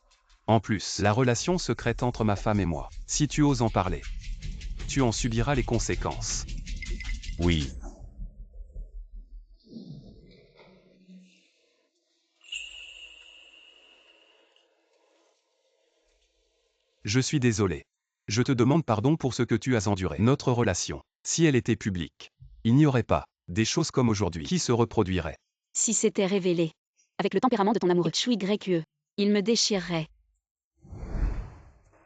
En plus, la relation secrète entre ma femme et moi. Si tu oses en parler, tu en subiras les conséquences. Oui. Je suis désolé. Je te demande pardon pour ce que tu as enduré. Notre relation, si elle était publique, il n'y aurait pas des choses comme aujourd'hui qui se reproduiraient. Si c'était révélé, avec le tempérament de ton amoureux Chui Grec, il me déchirerait.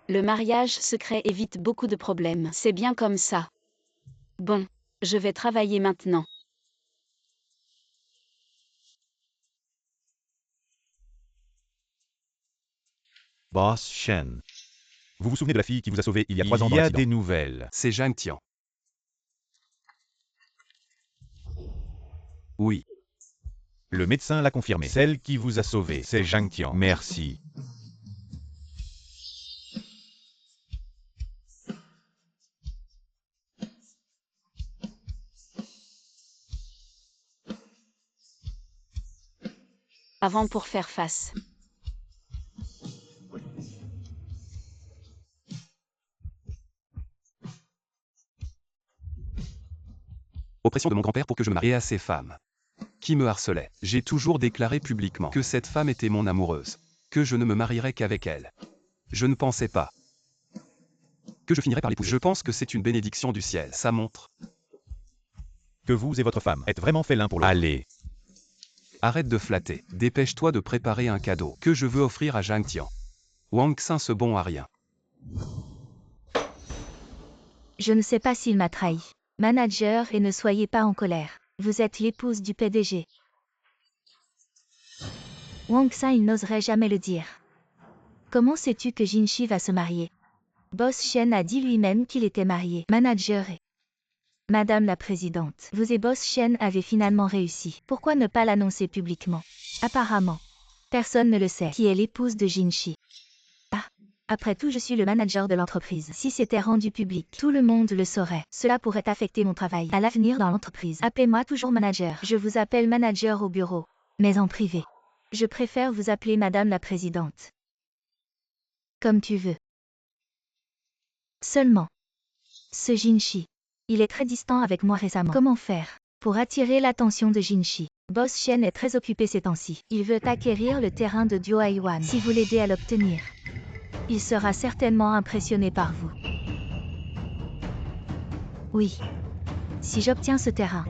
Le mariage secret évite beaucoup de problèmes. C'est bien comme ça. Bon, je vais travailler maintenant. Boss Shen. Vous vous souvenez de la fille qui vous a sauvé il y a 3 ans dans Il y a l'accident? des nouvelles. C'est Zhang Tian. Oui. Le médecin l'a confirmé. Celle qui vous a sauvé, c'est Zhang Tian. Merci. avant pour faire face. Oppression de mon grand-père pour que je me marie à ces femmes qui me harcelaient. J'ai toujours déclaré publiquement que cette femme était mon amoureuse, que je ne me marierais qu'avec elle. Je ne pensais pas que je finirais par l'épouser. Je pense que c'est une bénédiction du ciel. Ça montre Que vous et votre femme êtes vraiment faits l'un pour l'autre. Allez. Arrête de flatter. Dépêche-toi de préparer un cadeau que je veux offrir à Zhang Tian. Wang Xin ce bon à rien. Je ne sais pas s'il m'a trahi. Manager, et ne soyez pas en colère. Vous êtes l'épouse du PDG. Wang Xin, il n'oserait jamais le dire. Comment sais-tu que Jinshi va se marier? Boss Shen a dit lui-même qu'il était marié. Manager et... Madame la Présidente, vous et Boss Shen avez finalement réussi. Pourquoi ne pas l'annoncer publiquement? Apparemment, personne ne le sait qui est l'épouse de Jinshi. Ah, après tout, je suis le manager de l'entreprise. Si c'était rendu public, tout le monde le saurait. Cela pourrait affecter mon travail à l'avenir dans l'entreprise. Appelez-moi toujours manager. Je vous appelle manager au bureau, mais en privé. Je préfère vous appeler Madame la Présidente. Comme tu veux. Seulement, ce Jinshi, il est très distant avec moi récemment. Comment faire pour attirer l'attention de Jinshi? Boss Shen est très occupé ces temps-ci. Il veut acquérir le terrain de Duohaiwan. Si vous l'aidez à l'obtenir, il sera certainement impressionné par vous. Oui. Si j'obtiens ce terrain,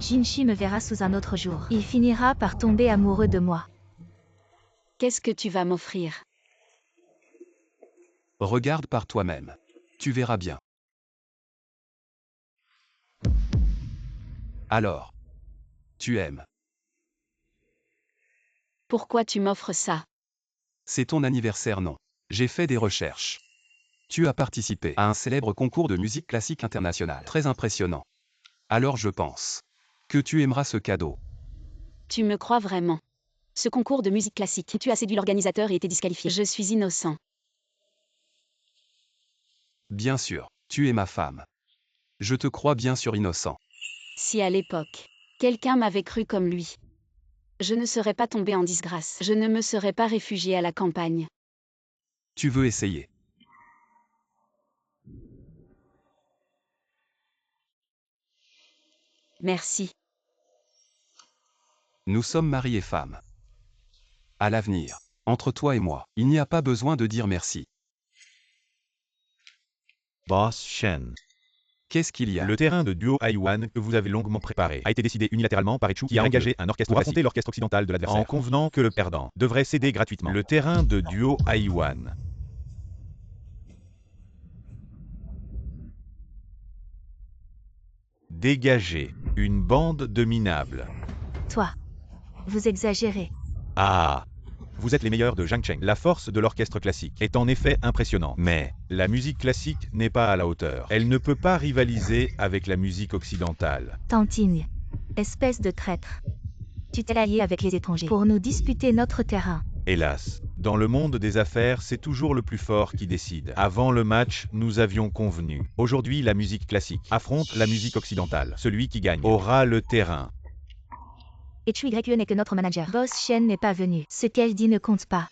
Jinshi me verra sous un autre jour. Il finira par tomber amoureux de moi. Qu'est-ce que tu vas m'offrir? Regarde par toi-même. Tu verras bien. Alors, tu aimes. Pourquoi tu m'offres ça? C'est ton anniversaire, non? J'ai fait des recherches. Tu as participé à un célèbre concours de musique classique international. Très impressionnant. Alors je pense que tu aimeras ce cadeau. Tu me crois vraiment? Ce concours de musique classique, tu as séduit l'organisateur et été disqualifié. Je suis innocent. Bien sûr, tu es ma femme. Je te crois bien sûr innocent. Si à l'époque, quelqu'un m'avait cru comme lui, je ne serais pas tombé en disgrâce. Je ne me serais pas réfugié à la campagne. Tu veux essayer? Merci. Nous sommes mari et femme. À l'avenir, entre toi et moi, il n'y a pas besoin de dire merci. Boss Shen. Qu'est-ce qu'il y a? Le terrain de Duohaiwan que vous avez longuement préparé a été décidé unilatéralement par Echu qui a engagé un orchestre pour affronter l'orchestre occidental de l'adversaire en convenant que le perdant devrait céder gratuitement le terrain de Duohaiwan. Dégagez une bande de minables. Toi, vous exagérez. Ah! Vous êtes les meilleurs de Zhangcheng. La force de l'orchestre classique est en effet impressionnante. Mais la musique classique n'est pas à la hauteur. Elle ne peut pas rivaliser avec la musique occidentale. Tantigne, espèce de traître. Tu t'es allié avec les étrangers pour nous disputer notre terrain. Hélas, dans le monde des affaires, c'est toujours le plus fort qui décide. Avant le match, nous avions convenu. Aujourd'hui, la musique classique affronte la musique occidentale. Celui qui gagne aura le terrain. Et Chu YE n'est que notre manager. Boss Shen n'est pas venu. Ce qu'elle dit ne compte pas.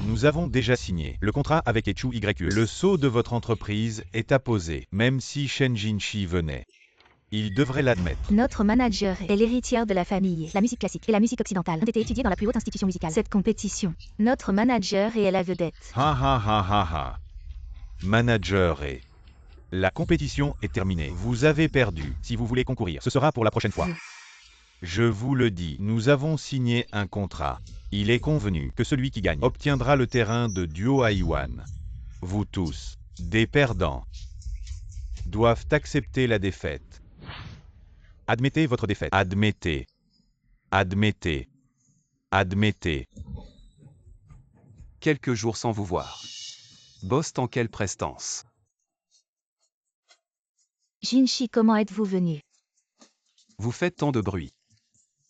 Nous avons déjà signé le contrat avec Echu YE. Le sceau de votre entreprise est apposé, même si Shen Jinshi venait. Il devrait l'admettre. Notre manager est l'héritière de la famille. La musique classique et la musique occidentale ont été étudiées dans la plus haute institution musicale. Cette compétition, notre manager est la vedette. Ha ha ha ha ha. Manager et... La compétition est terminée. Vous avez perdu. Si vous voulez concourir, ce sera pour la prochaine fois. Je vous le dis, nous avons signé un contrat. Il est convenu que celui qui gagne obtiendra le terrain de Duohaiwan. Vous tous, des perdants, doivent accepter la défaite. Admettez votre défaite. Admettez. Admettez. Admettez. Quelques jours sans vous voir. Boss, en quelle prestance? Jinshi, comment êtes-vous venu? Vous faites tant de bruit.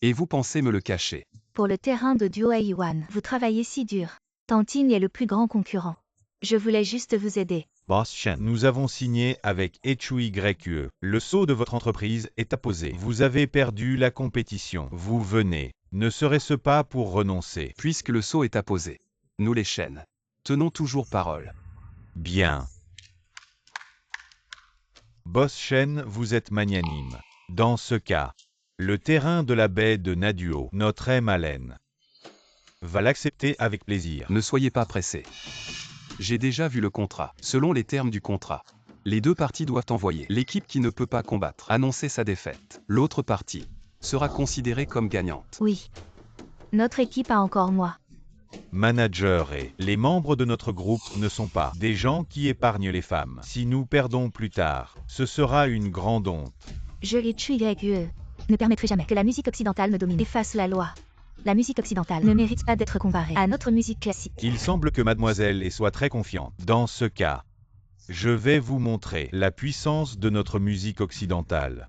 Et vous pensez me le cacher? Pour le terrain de Duohaiwan, vous travaillez si dur. Tantigne est le plus grand concurrent. Je voulais juste vous aider. Boss Shen, nous avons signé avec Echu YE. Le sceau de votre entreprise est apposé. Vous avez perdu la compétition. Vous venez Ne serait-ce pas pour renoncer? Puisque le sceau est apposé. Nous les Shen tenons toujours parole. Bien. Boss Shen, vous êtes magnanime. Dans ce cas, le terrain de la baie de Naduo, notre Malen, va l'accepter avec plaisir. Ne soyez pas pressés. J'ai déjà vu le contrat. Selon les termes du contrat, les deux parties doivent envoyer l'équipe qui ne peut pas combattre, annoncer sa défaite. L'autre partie sera considérée comme gagnante. Oui. Notre équipe a encore moi. Manager et les membres de notre groupe ne sont pas des gens qui épargnent les femmes. Si nous perdons plus tard, ce sera une grande honte. Je les YE. Ne permettrai jamais que la musique occidentale me domine. Efface la loi. La musique occidentale ne mérite pas d'être comparée à notre musique classique. Il semble que mademoiselle et soit très confiante. Dans ce cas, je vais vous montrer la puissance de notre musique occidentale.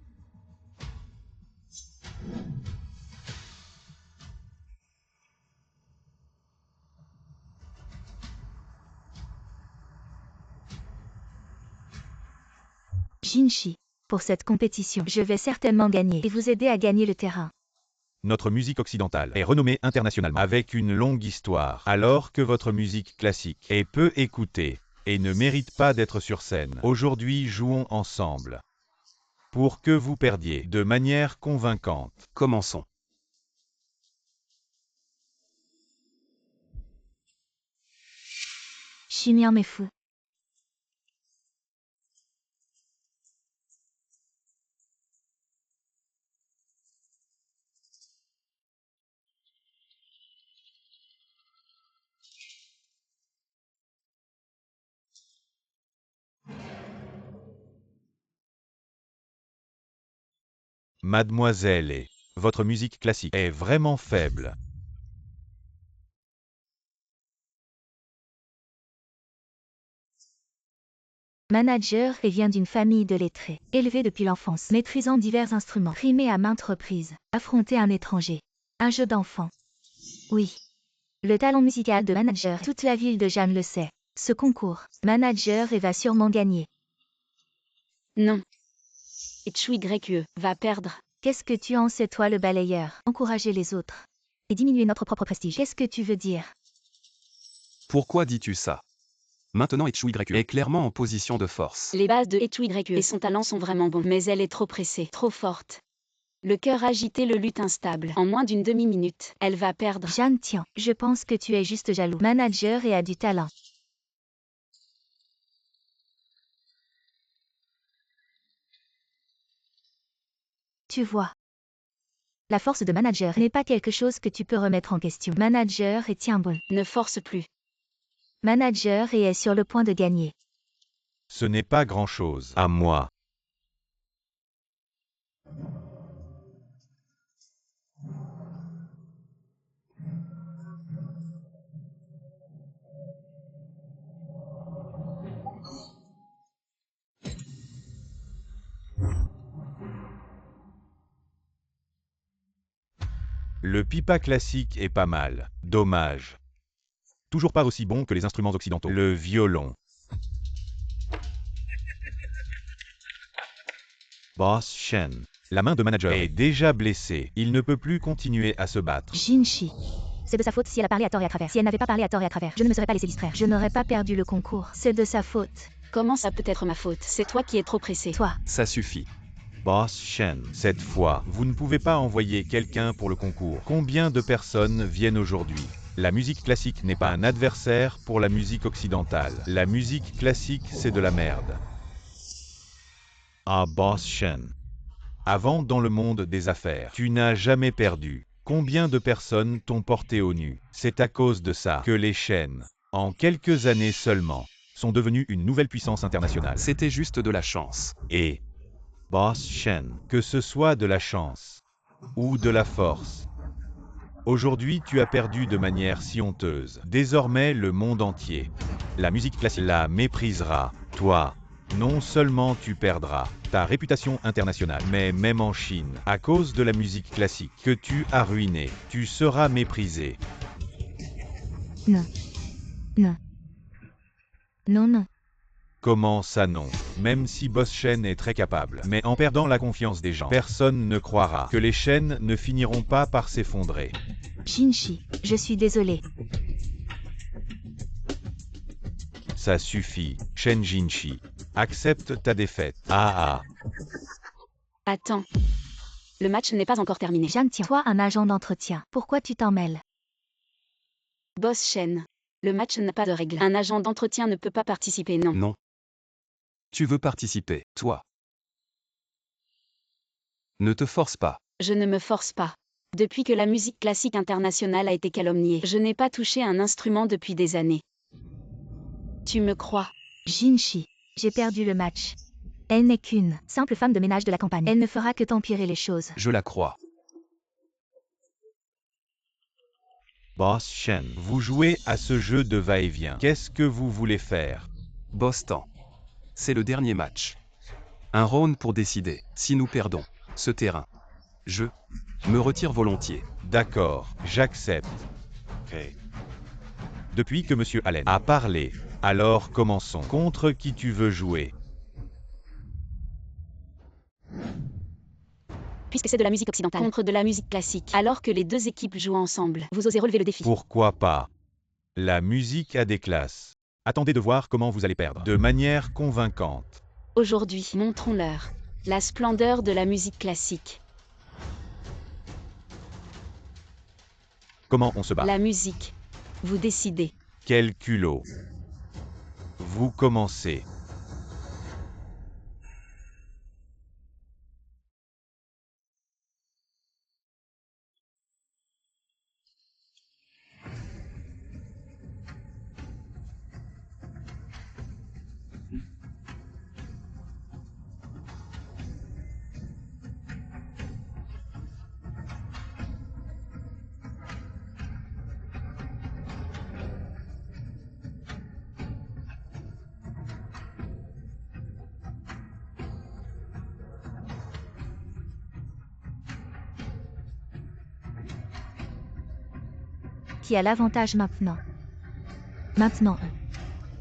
Jinshi, pour cette compétition, je vais certainement gagner et vous aider à gagner le terrain. Notre musique occidentale est renommée internationalement avec une longue histoire, alors que votre musique classique est peu écoutée et ne mérite pas d'être sur scène. Aujourd'hui, jouons ensemble pour que vous perdiez de manière convaincante. Commençons. Chimien m'est fou. Mademoiselle et votre musique classique est vraiment faible. Manager et vient d'une famille de lettrés, élevé depuis l'enfance, maîtrisant divers instruments, primé à maintes reprises, affronter un étranger. Un jeu d'enfant. Oui. Le talent musical de Manager, toute la ville de Jeanne le sait. Ce concours, Manager et va sûrement gagner. Non. Et YE va perdre. Qu'est-ce que tu en sais toi le balayeur? Encourager les autres. Et diminuer notre propre prestige. Qu'est-ce que tu veux dire? Pourquoi dis-tu ça? Maintenant YE est clairement en position de force. Les bases de YE et son talent sont vraiment bons, mais elle est trop pressée, trop forte. Le cœur agité, le lutte instable. En moins d'une demi-minute, elle va perdre. Jeanne, tiens, je pense que tu es juste jaloux. Manager et a du talent. Tu vois. La force de Manager n'est pas quelque chose que tu peux remettre en question. Manager et tient bon. Ne force plus. Manager et est sur le point de gagner. Ce n'est pas grand-chose à moi. Le pipa classique est pas mal. Dommage. Toujours pas aussi bon que les instruments occidentaux. Le violon. Boss Shen. La main de Manager est déjà blessée. Il ne peut plus continuer à se battre. Jinshi. C'est de sa faute si elle a parlé à tort et à travers. Si elle n'avait pas parlé à tort et à travers, je ne me serais pas laissé distraire. Je n'aurais pas perdu le concours. C'est de sa faute. Comment ça peut être ma faute? C'est toi qui es trop pressé. Toi. Ça suffit. Boss Shen. Cette fois, vous ne pouvez pas envoyer quelqu'un pour le concours. Combien de personnes viennent aujourd'hui? La musique classique n'est pas un adversaire pour la musique occidentale. La musique classique, c'est de la merde. Ah, Boss Shen. Avant, dans le monde des affaires, tu n'as jamais perdu. Combien de personnes t'ont porté au nu? C'est à cause de ça que les Shen, en quelques années seulement, sont devenus une nouvelle puissance internationale. C'était juste de la chance. Et, Boss Shen, que ce soit de la chance ou de la force, aujourd'hui tu as perdu de manière si honteuse. Désormais le monde entier, la musique classique la méprisera. Toi, non seulement tu perdras ta réputation internationale, mais même en Chine, à cause de la musique classique que tu as ruinée, tu seras méprisé. Non. Non. Non, non. Comment ça non? Même si Boss Shen est très capable, mais en perdant la confiance des gens, personne ne croira que les chaînes ne finiront pas par s'effondrer. Jinchi, je suis désolé. Ça suffit, Shen Jinchi. Accepte ta défaite. Ah ah. Attends. Le match n'est pas encore terminé. Zhang Tian, toi un agent d'entretien, pourquoi tu t'en mêles? Boss Shen. Le match n'a pas de règles. Un agent d'entretien ne peut pas participer, non. Non. Tu veux participer, toi. Ne te force pas. Je ne me force pas. Depuis que la musique classique internationale a été calomniée, je n'ai pas touché un instrument depuis des années. Tu me crois? Jinchi, j'ai perdu le match. Elle n'est qu'une simple femme de ménage de la campagne. Elle ne fera que t'empirer les choses. Je la crois. Boss Shen, vous jouez à ce jeu de va-et-vient. Qu'est-ce que vous voulez faire? Boss Tan. C'est le dernier match. Un round pour décider si nous perdons ce terrain. Je me retire volontiers. D'accord, j'accepte. Ok. Depuis que Monsieur Allen a parlé, alors commençons. Contre qui tu veux jouer? Puisque c'est de la musique occidentale contre de la musique classique, alors que les deux équipes jouent ensemble, vous osez relever le défi? Pourquoi pas? La musique a des classes. Attendez de voir comment vous allez perdre. De manière convaincante. Aujourd'hui, montrons-leur la splendeur de la musique classique. Comment on se bat? La musique. Vous décidez. Quel culot. Vous commencez. Qui a l'avantage maintenant? Maintenant.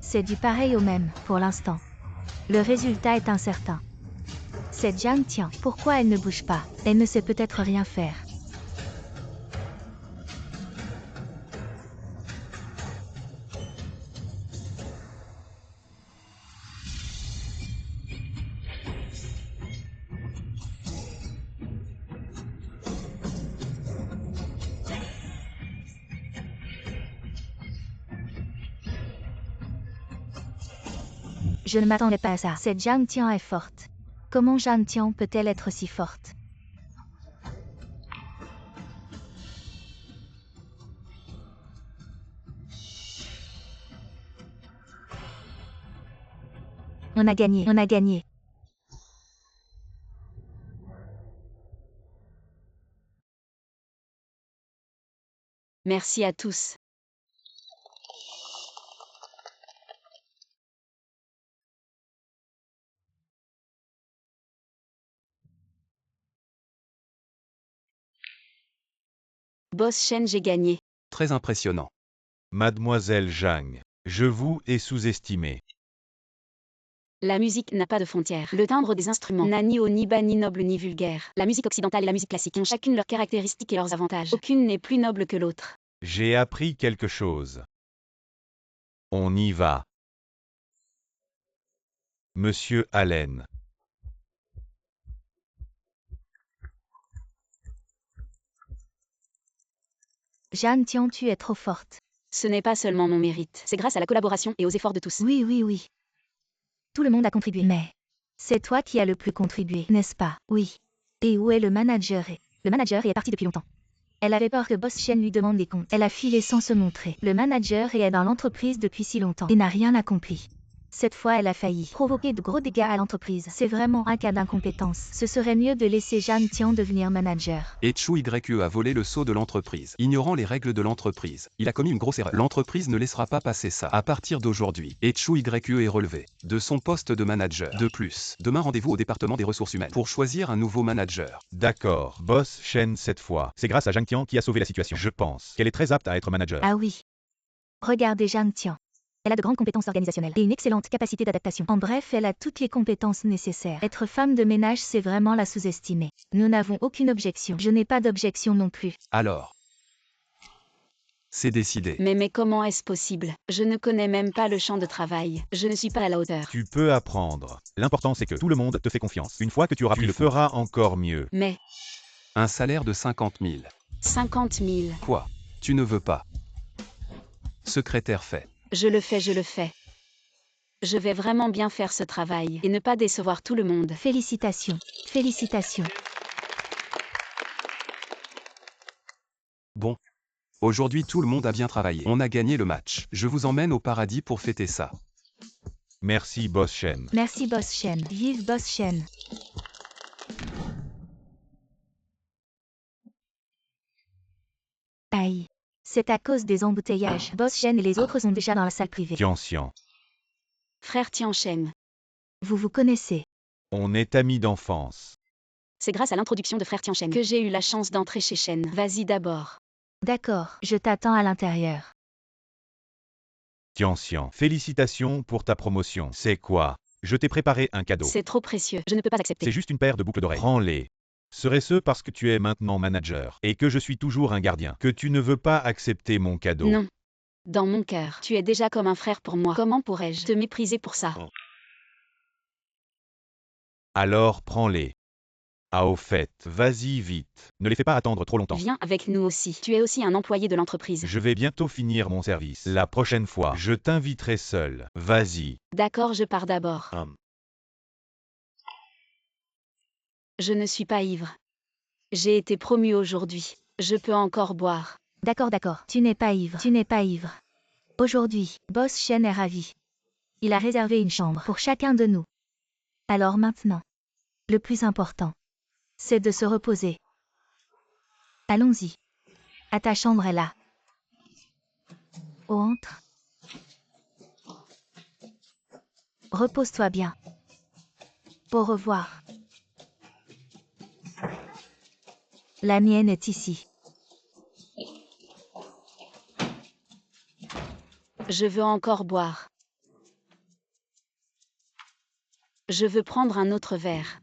C'est du pareil au même, pour l'instant. Le résultat est incertain. C'est Zhang Tian. Pourquoi elle ne bouge pas? Elle ne sait peut-être rien faire. Je ne m'attendais pas à ça. Cette Zhang Tian est forte. Comment Zhang Tian peut-elle être si forte? On a gagné, on a gagné. Merci à tous. Boss Shen, j'ai gagné. Très impressionnant. Mademoiselle Zhang, je vous ai sous-estimé. La musique n'a pas de frontières. Le timbre des instruments n'a ni haut ni bas ni noble ni vulgaire. La musique occidentale et la musique classique ont chacune leurs caractéristiques et leurs avantages. Aucune n'est plus noble que l'autre. J'ai appris quelque chose. On y va. Monsieur Allen. Zhang Tian, tu es trop forte. Ce n'est pas seulement mon mérite. C'est grâce à la collaboration et aux efforts de tous. Oui, oui, oui. Tout le monde a contribué. Mais c'est toi qui as le plus contribué, n'est-ce pas? Oui. Et où est le manager? Le manager est parti depuis longtemps. Elle avait peur que Boss Shen lui demande des comptes. Elle a filé sans se montrer. Le manager est dans l'entreprise depuis si longtemps et n'a rien accompli. Cette fois, elle a failli provoquer de gros dégâts à l'entreprise. C'est vraiment un cas d'incompétence. Ce serait mieux de laisser Zhang Tian devenir manager. Et Chu YE a volé le sceau de l'entreprise, ignorant les règles de l'entreprise. Il a commis une grosse erreur. L'entreprise ne laissera pas passer ça. À partir d'aujourd'hui, et Chu YE est relevé de son poste de manager. De plus, demain rendez-vous au département des ressources humaines pour choisir un nouveau manager. D'accord, Boss Shen cette fois. C'est grâce à Zhang Tian qui a sauvé la situation. Je pense qu'elle est très apte à être manager. Ah oui. Regardez Zhang Tian. Elle a de grandes compétences organisationnelles et une excellente capacité d'adaptation. En bref, elle a toutes les compétences nécessaires. Être femme de ménage, c'est vraiment la sous-estimer. Nous n'avons aucune objection. Je n'ai pas d'objection non plus. Alors. C'est décidé. Mais comment est-ce possible? Je ne connais même pas le champ de travail. Je ne suis pas à la hauteur. Tu peux apprendre. L'important c'est que tout le monde te fait confiance. Une fois que tu auras pris le feras encore mieux. Mais Un salaire de 50 000. 50 000. Quoi? Tu ne veux pas? Secrétaire fait. Je le fais, je le fais. Je vais vraiment bien faire ce travail et ne pas décevoir tout le monde. Félicitations. Félicitations. Bon. Aujourd'hui tout le monde a bien travaillé. On a gagné le match. Je vous emmène au paradis pour fêter ça. Merci Boss Shen. Merci Boss Shen. Vive Boss Shen. Aïe. C'est à cause des embouteillages. Boss Shen et les autres sont déjà dans la salle privée. Tian. Frère Tianchen. Vous vous connaissez. On est amis d'enfance. C'est grâce à l'introduction de Frère Tianchen que j'ai eu la chance d'entrer chez Shen. Vas-y d'abord. D'accord, je t'attends à l'intérieur. Tian. Félicitations pour ta promotion. C'est quoi? Je t'ai préparé un cadeau. C'est trop précieux. Je ne peux pas accepter. C'est juste une paire de boucles d'oreilles. Prends-les. Serait-ce parce que tu es maintenant manager et que je suis toujours un gardien que tu ne veux pas accepter mon cadeau? Non. Dans mon cœur, tu es déjà comme un frère pour moi. Comment pourrais-je te mépriser pour ça? Alors prends-les. Ah au fait, vas-y vite. Ne les fais pas attendre trop longtemps. Viens avec nous aussi. Tu es aussi un employé de l'entreprise. Je vais bientôt finir mon service. La prochaine fois, je t'inviterai seul. Vas-y. D'accord, je pars d'abord. Je ne suis pas ivre. J'ai été promu aujourd'hui. Je peux encore boire. D'accord, d'accord. Tu n'es pas ivre. Tu n'es pas ivre. Aujourd'hui, Boss Shen est ravi. Il a réservé une chambre pour chacun de nous. Alors maintenant, le plus important, c'est de se reposer. Allons-y. À ta chambre est là. Entre. Repose-toi bien. Au revoir. La mienne est ici. Je veux encore boire. Je veux prendre un autre verre.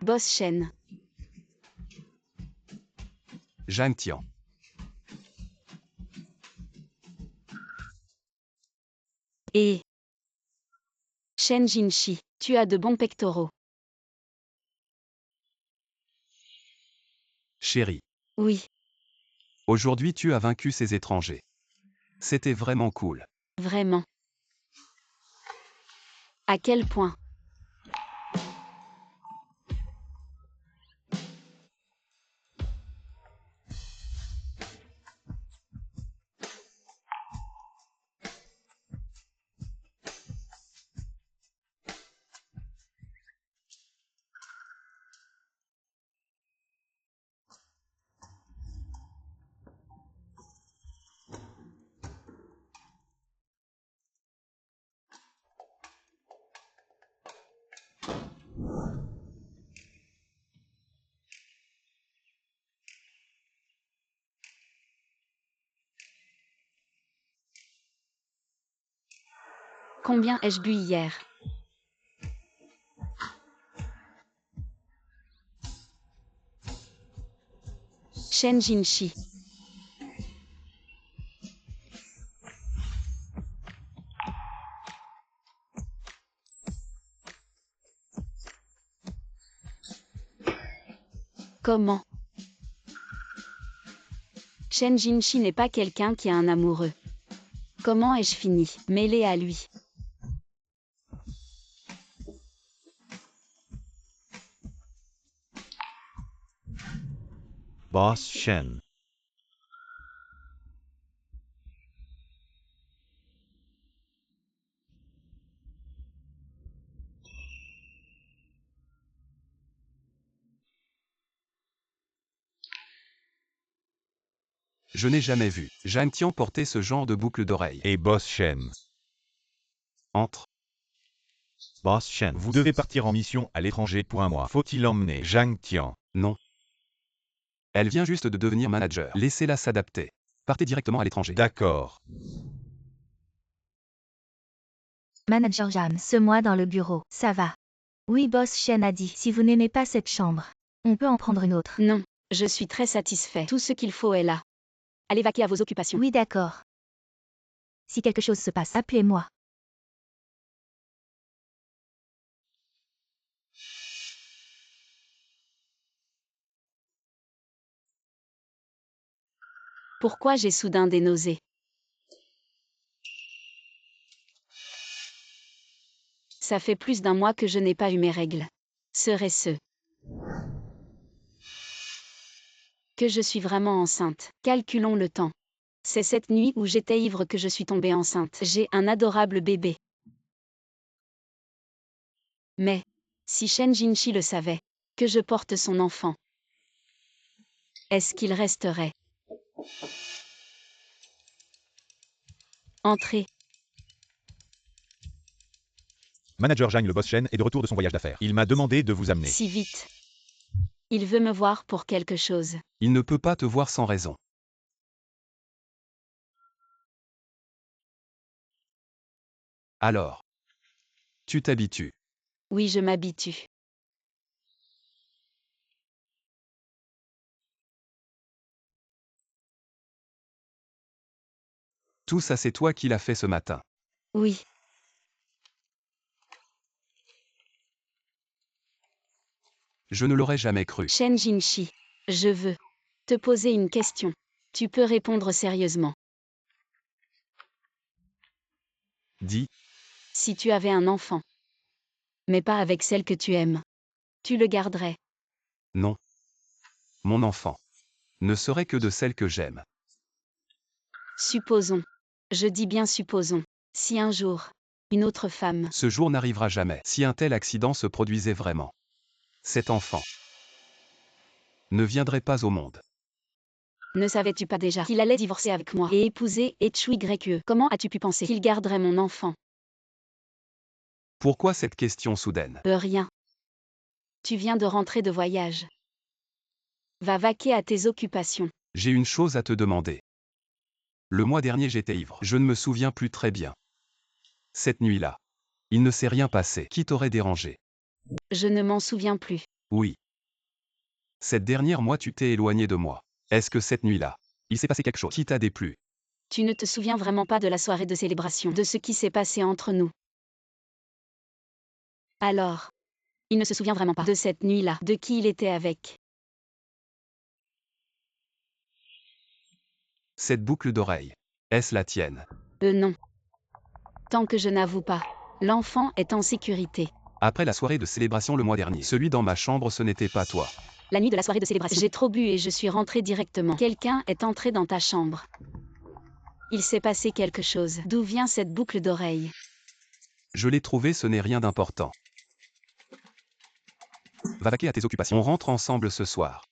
Boss Shen. Zhang Tian. Et Shen Jinshi, tu as de bons pectoraux. Chérie. Oui, Aujourd'hui tu as vaincu ces étrangers. C'était vraiment cool. vraiment. À quel point? Combien ai-je bu hier? Shen Jinshi. Comment? Shen Jinshi n'est pas quelqu'un qui a un amoureux. Comment ai-je fini? Mêlé à lui. Boss Shen. Je n'ai jamais vu Zhang Tian porter ce genre de boucle d'oreille. Et Boss Shen. Entre. Boss Shen, vous devez partir en mission à l'étranger pour 1 mois. Faut-il emmener Zhang Tian? Non. Elle vient juste de devenir manager. Laissez-la s'adapter. Partez directement à l'étranger. D'accord. Manager Jam, ce mois dans le bureau, ça va. Oui, boss Shen a dit, si vous n'aimez pas cette chambre, on peut en prendre une autre. Non, je suis très satisfait. Tout ce qu'il faut est là. Allez vaquer à vos occupations. Oui, d'accord. Si quelque chose se passe, appelez-moi. Pourquoi j'ai soudain des nausées? Ça fait plus d'1 mois que je n'ai pas eu mes règles. Serait-ce que je suis vraiment enceinte? Calculons le temps. C'est cette nuit où j'étais ivre que je suis tombée enceinte. J'ai un adorable bébé. Mais, si Shen Jinchi le savait, que je porte son enfant, est-ce qu'il resterait? Entrez. Manager Zhang, le boss Shen, est de retour de son voyage d'affaires. Il m'a demandé de vous amener. Si vite. Il veut me voir pour quelque chose. Il ne peut pas te voir sans raison. Alors. Tu t'habitues. Oui, je m'habitue. Tout ça c'est toi qui l'as fait ce matin. Oui. Je ne l'aurais jamais cru. Shen Jinchi, je veux te poser une question. Tu peux répondre sérieusement. Dis, Si tu avais un enfant, mais pas avec celle que tu aimes, tu le garderais? non. Mon enfant ne serait que de celle que j'aime. Supposons. Je dis bien supposons. Si un jour, une autre femme, Ce jour n'arrivera jamais si un tel accident se produisait vraiment. Cet enfant ne viendrait pas au monde. ne savais-tu pas déjà qu'il allait divorcer avec moi et épouser Echui Grekue? Comment as-tu pu penser qu'il garderait mon enfant? Pourquoi cette question soudaine? Rien. Tu viens de rentrer de voyage. Va vaquer à tes occupations. J'ai une chose à te demander. Le mois dernier j'étais ivre. Je ne me souviens plus très bien. Cette nuit-là, il ne s'est rien passé. Qui t'aurait dérangé? Je ne m'en souviens plus. Oui. Cette dernière mois tu t'es éloigné de moi. Est-ce que cette nuit-là, il s'est passé quelque chose qui t'a déplu? Tu ne te souviens vraiment pas de la soirée de célébration, de ce qui s'est passé entre nous. Alors, il ne se souvient vraiment pas de cette nuit-là, de qui il était avec. Cette boucle d'oreille, est-ce la tienne? Non. Tant que je n'avoue pas, l'enfant est en sécurité. Après la soirée de célébration le mois dernier, celui dans ma chambre ce n'était pas toi. La nuit de la soirée de célébration, j'ai trop bu et je suis rentrée directement. Quelqu'un est entré dans ta chambre. Il s'est passé quelque chose. D'où vient cette boucle d'oreille? Je l'ai trouvé, ce n'est rien d'important. Va vaquer à tes occupations. On rentre ensemble ce soir.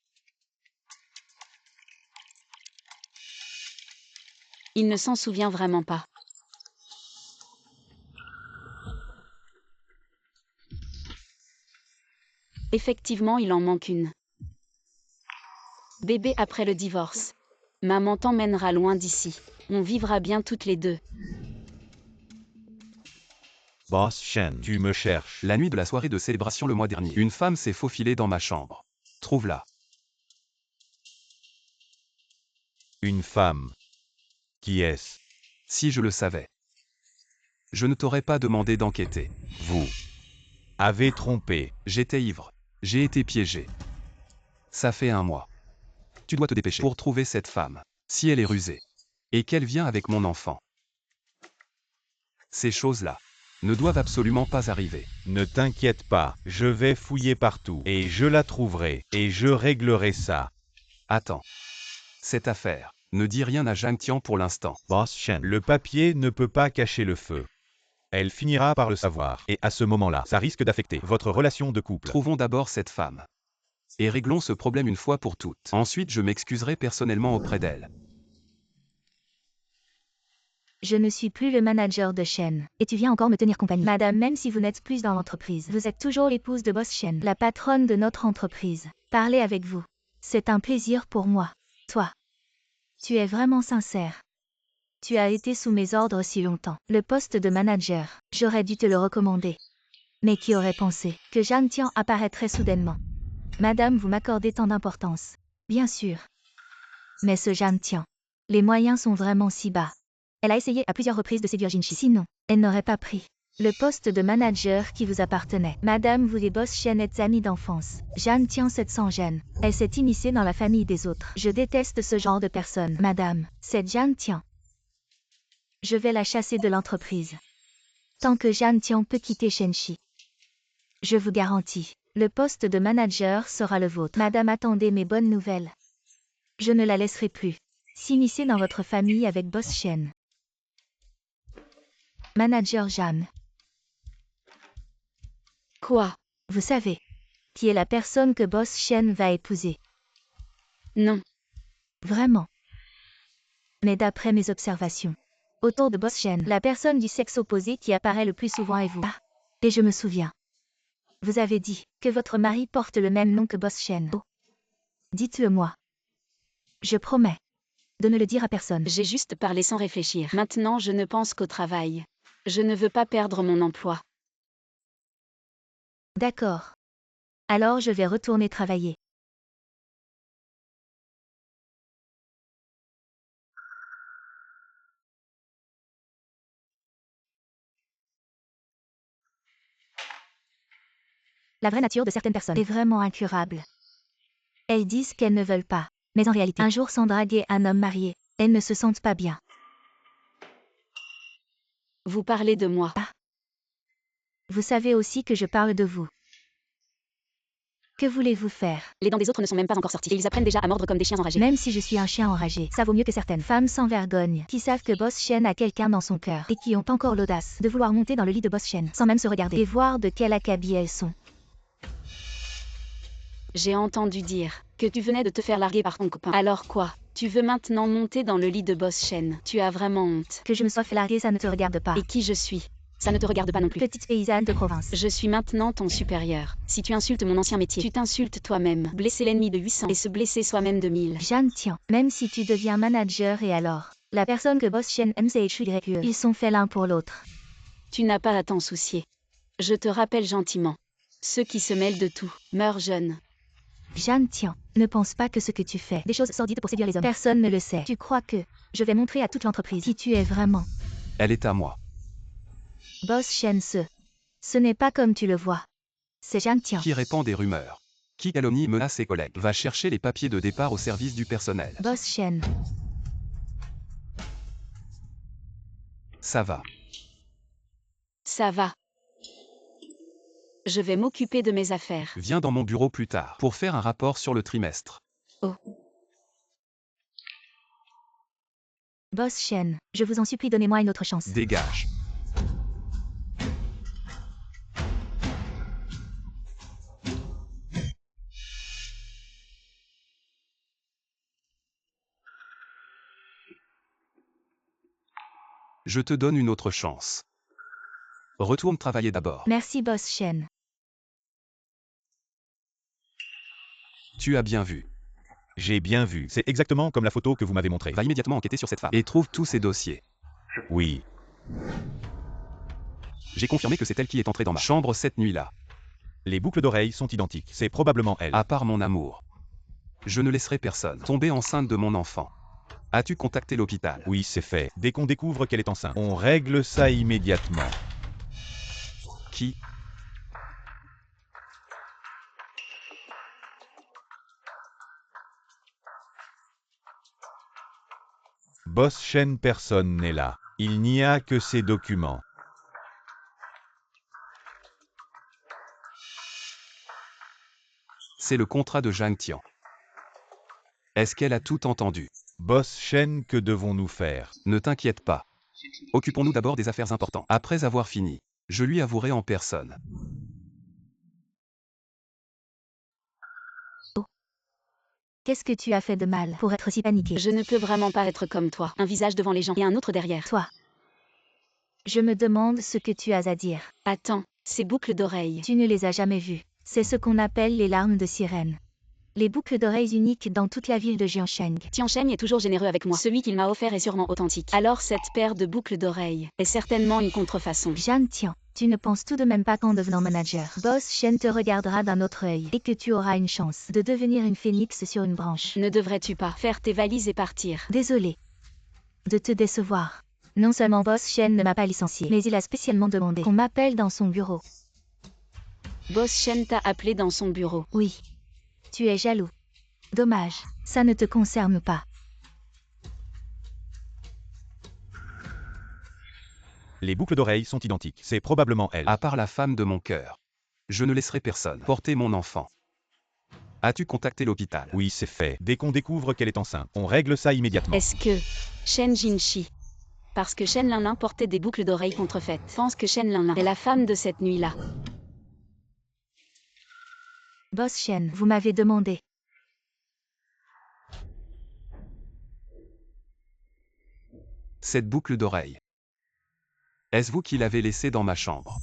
Il ne s'en souvient vraiment pas. Effectivement, il en manque une. Bébé après le divorce. Maman t'emmènera loin d'ici. On vivra bien toutes les deux. Boss Shen, tu me cherches. La nuit de la soirée de célébration le mois dernier, une femme s'est faufilée dans ma chambre. Trouve-la. Une femme. Qui est-ce? Si je le savais, je ne t'aurais pas demandé d'enquêter. Vous avez trompé. J'étais ivre. J'ai été piégé. Ça fait 1 mois. Tu dois te dépêcher pour trouver cette femme. Si elle est rusée, et qu'elle vient avec mon enfant. Ces choses-là ne doivent absolument pas arriver. Ne t'inquiète pas, je vais fouiller partout, et je la trouverai, et je réglerai ça. Attends. Cette affaire, ne dis rien à Zhang Tian pour l'instant. Boss Shen, le papier ne peut pas cacher le feu. Elle finira par le savoir, et à ce moment-là, ça risque d'affecter votre relation de couple. Trouvons d'abord cette femme. Et réglons ce problème une fois pour toutes. Ensuite je m'excuserai personnellement auprès d'elle. Je ne suis plus le manager de Shen. Et tu viens encore me tenir compagnie. Madame, même si vous n'êtes plus dans l'entreprise, vous êtes toujours l'épouse de Boss Shen, la patronne de notre entreprise. Parler avec vous. C'est un plaisir pour moi. Toi. Tu es vraiment sincère. Tu as été sous mes ordres si longtemps. Le poste de manager, j'aurais dû te le recommander. Mais qui aurait pensé que Zhang Tian apparaîtrait soudainement? Madame, vous m'accordez tant d'importance. Bien sûr. Mais ce Zhang Tian, les moyens sont vraiment si bas. Elle a essayé à plusieurs reprises de séduire Jinchi. Sinon, elle n'aurait pas pris le poste de manager qui vous appartenait. Madame, vous les Boss Shen êtes amis d'enfance. Zhang Tian 700 gènes. Elle s'est immiscée dans la famille des autres. Je déteste ce genre de personne. Madame, c'est Zhang Tian. Je vais la chasser de l'entreprise. Tant que Zhang Tian peut quitter Shenxi. Je vous garantis, le poste de manager sera le vôtre. Madame, attendez mes bonnes nouvelles. Je ne la laisserai plus s'immiscer dans votre famille avec Boss Shen. Manager Zhang. Quoi? Vous savez qui est la personne que Boss Shen va épouser? Non. Vraiment. Mais d'après mes observations, autour de Boss Shen, la personne du sexe opposé qui apparaît le plus souvent est vous. Ah, et je me souviens. Vous avez dit que votre mari porte le même nom que Boss Shen. Oh. Dites-le moi. Je promets de ne le dire à personne. J'ai juste parlé sans réfléchir. Maintenant, je ne pense qu'au travail. Je ne veux pas perdre mon emploi. D'accord. Alors je vais retourner travailler. La vraie nature de certaines personnes est vraiment incurable. Elles disent qu'elles ne veulent pas, mais en réalité, un jour sans draguer un homme marié, elles ne se sentent pas bien. Vous parlez de moi. Ah. Vous savez aussi que je parle de vous. Que voulez-vous faire? Les dents des autres ne sont même pas encore sorties. Et ils apprennent déjà à mordre comme des chiens enragés. Même si je suis un chien enragé, ça vaut mieux que certaines femmes sans vergogne qui savent que Boss Shen a quelqu'un dans son cœur et qui ont encore l'audace de vouloir monter dans le lit de Boss Shen sans même se regarder et voir de quel acabit elles sont. J'ai entendu dire que tu venais de te faire larguer par ton copain. Alors quoi? Tu veux maintenant monter dans le lit de Boss Shen? Tu as vraiment honte. Que je me sois fait larguer, ça ne te regarde pas. Et qui je suis? Ça ne te regarde pas non plus. Petite paysanne de province. Je suis maintenant ton supérieur. Si tu insultes mon ancien métier, tu t'insultes toi-même. Blesser l'ennemi de 800 et se blesser soi-même de 1000. Zhang Tian, même si tu deviens manager et alors, la personne que Boss Shen aime c'est HYE. Ils sont faits l'un pour l'autre. Tu n'as pas à t'en soucier. Je te rappelle gentiment. Ceux qui se mêlent de tout meurent jeunes. Zhang Tian, ne pense pas que ce que tu fais, des choses sordides pour séduire les hommes. Personne ne le sait. Tu crois que je vais montrer à toute l'entreprise qui tu es vraiment? Elle est à moi. Boss Shen ce n'est pas comme tu le vois. C'est Zhang Tian. Qui répand des rumeurs. Qui calomnie et menace ses collègues. Va chercher les papiers de départ au service du personnel. Boss Shen. Ça va. Ça va. Je vais m'occuper de mes affaires. Viens dans mon bureau plus tard pour faire un rapport sur le trimestre. Oh. Boss Shen, je vous en supplie, donnez-moi une autre chance. Dégage. Je te donne une autre chance. Retourne travailler d'abord. Merci Boss Shen. Tu as bien vu. J'ai bien vu. C'est exactement comme la photo que vous m'avez montrée. Va immédiatement enquêter sur cette femme et trouve tous ses dossiers. Oui. J'ai confirmé que c'est elle qui est entrée dans ma chambre cette nuit-là. Les boucles d'oreilles sont identiques. C'est probablement elle. À part mon amour. Je ne laisserai personne tomber enceinte de mon enfant. As-tu contacté l'hôpital? Oui, c'est fait. Dès qu'on découvre qu'elle est enceinte, on règle ça immédiatement. Qui? Boss Shen, personne n'est là. Il n'y a que ces documents. C'est le contrat de Zhang Tian. Est-ce qu'elle a tout entendu? Boss Shen, que devons-nous faire? Ne t'inquiète pas. Occupons-nous d'abord des affaires importantes. Après avoir fini, je lui avouerai en personne. Oh. Qu'est-ce que tu as fait de mal pour être si paniqué? Je ne peux vraiment pas être comme toi. Un visage devant les gens et un autre derrière. Toi, Je me demande ce que tu as à dire. Attends, ces boucles d'oreilles. Tu ne les as jamais vues. C'est ce qu'on appelle les larmes de sirène. Les boucles d'oreilles uniques dans toute la ville de Jiansheng. Tiancheng est toujours généreux avec moi. Celui qu'il m'a offert est sûrement authentique. Alors cette paire de boucles d'oreilles est certainement une contrefaçon. Zhang Tian, tu ne penses tout de même pas qu'en devenant manager, Boss Shen te regardera d'un autre œil et que tu auras une chance de devenir une phénix sur une branche. Ne devrais-tu pas faire tes valises et partir? Désolé de te décevoir. Non seulement Boss Shen ne m'a pas licencié, mais il a spécialement demandé qu'on m'appelle dans son bureau. Boss Shen t'a appelé dans son bureau. Oui. Tu es jaloux. Dommage, ça ne te concerne pas. Les boucles d'oreilles sont identiques. C'est probablement elle. À part la femme de mon cœur. Je ne laisserai personne porter mon enfant. As-tu contacté l'hôpital? Oui, c'est fait. Dès qu'on découvre qu'elle est enceinte, on règle ça immédiatement. Est-ce que Shen Jinshi, parce que Shen Linlin portait des boucles d'oreilles contrefaites, pense que Shen Linlin est la femme de cette nuit-là? Boss Shen, vous m'avez demandé. Cette boucle d'oreille. Est-ce vous qui l'avez laissée dans ma chambre?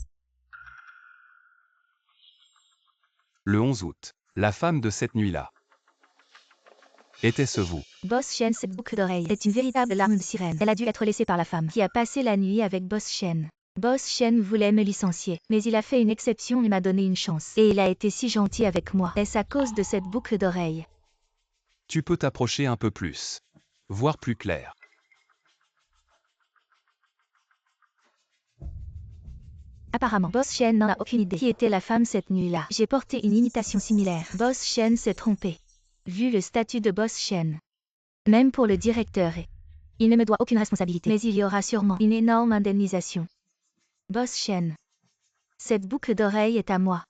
Le 11 août. La femme de cette nuit-là. Était-ce vous? Boss Shen, cette boucle d'oreille est une véritable larme de sirène. Elle a dû être laissée par la femme qui a passé la nuit avec Boss Shen. Boss Shen voulait me licencier, mais il a fait une exception et m'a donné une chance. Et il a été si gentil avec moi. Est-ce à cause de cette boucle d'oreille? Tu peux t'approcher un peu plus. Voir plus clair. Apparemment, Boss Shen n'en a aucune idée qui était la femme cette nuit-là. J'ai porté une imitation similaire. Boss Shen s'est trompé. Vu le statut de Boss Shen. Même pour le directeur, il ne me doit aucune responsabilité. Mais il y aura sûrement une énorme indemnisation. Boss Shen. Cette boucle d'oreille est à moi.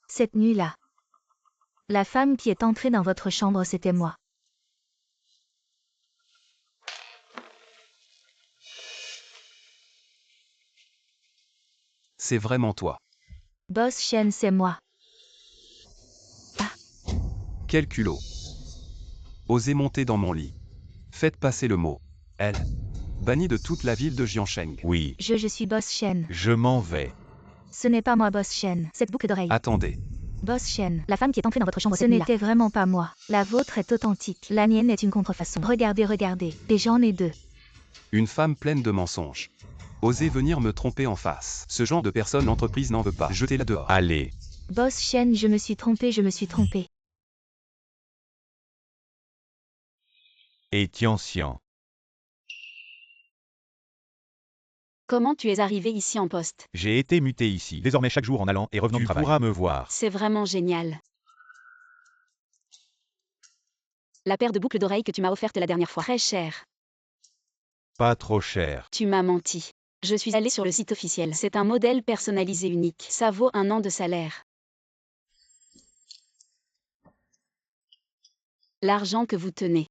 Cette nuit-là. La femme qui est entrée dans votre chambre, c'était moi. C'est vraiment toi. Boss Shen, c'est moi. Quel culot. Osez monter dans mon lit. Faites passer le mot. Elle. Bannie de toute la ville de Jiansheng. Oui. Je suis Boss Shen. Je m'en vais. Ce n'est pas moi, Boss Shen. Cette boucle d'oreille. Attendez. Boss Shen, la femme qui est entrée dans votre chambre cette nuit-là. Ce n'était vraiment pas moi. La vôtre est authentique. La mienne est une contrefaçon. Regardez, regardez. Et j'en ai deux. Une femme pleine de mensonges. Osez venir me tromper en face. Ce genre de personne l'entreprise n'en veut pas. Jetez-la dehors. Allez. Boss Shen, je me suis trompé, je me suis trompé. Et Tianxian. Comment tu es arrivé ici en poste? J'ai été muté ici. Désormais chaque jour en allant et revenant du travail. Tu pourras me voir. C'est vraiment génial. La paire de boucles d'oreilles que tu m'as offerte la dernière fois. Très chère. Pas trop cher. Tu m'as menti. Je suis allée sur le site officiel. C'est un modèle personnalisé unique. Ça vaut 1 an de salaire. L'argent que vous tenez.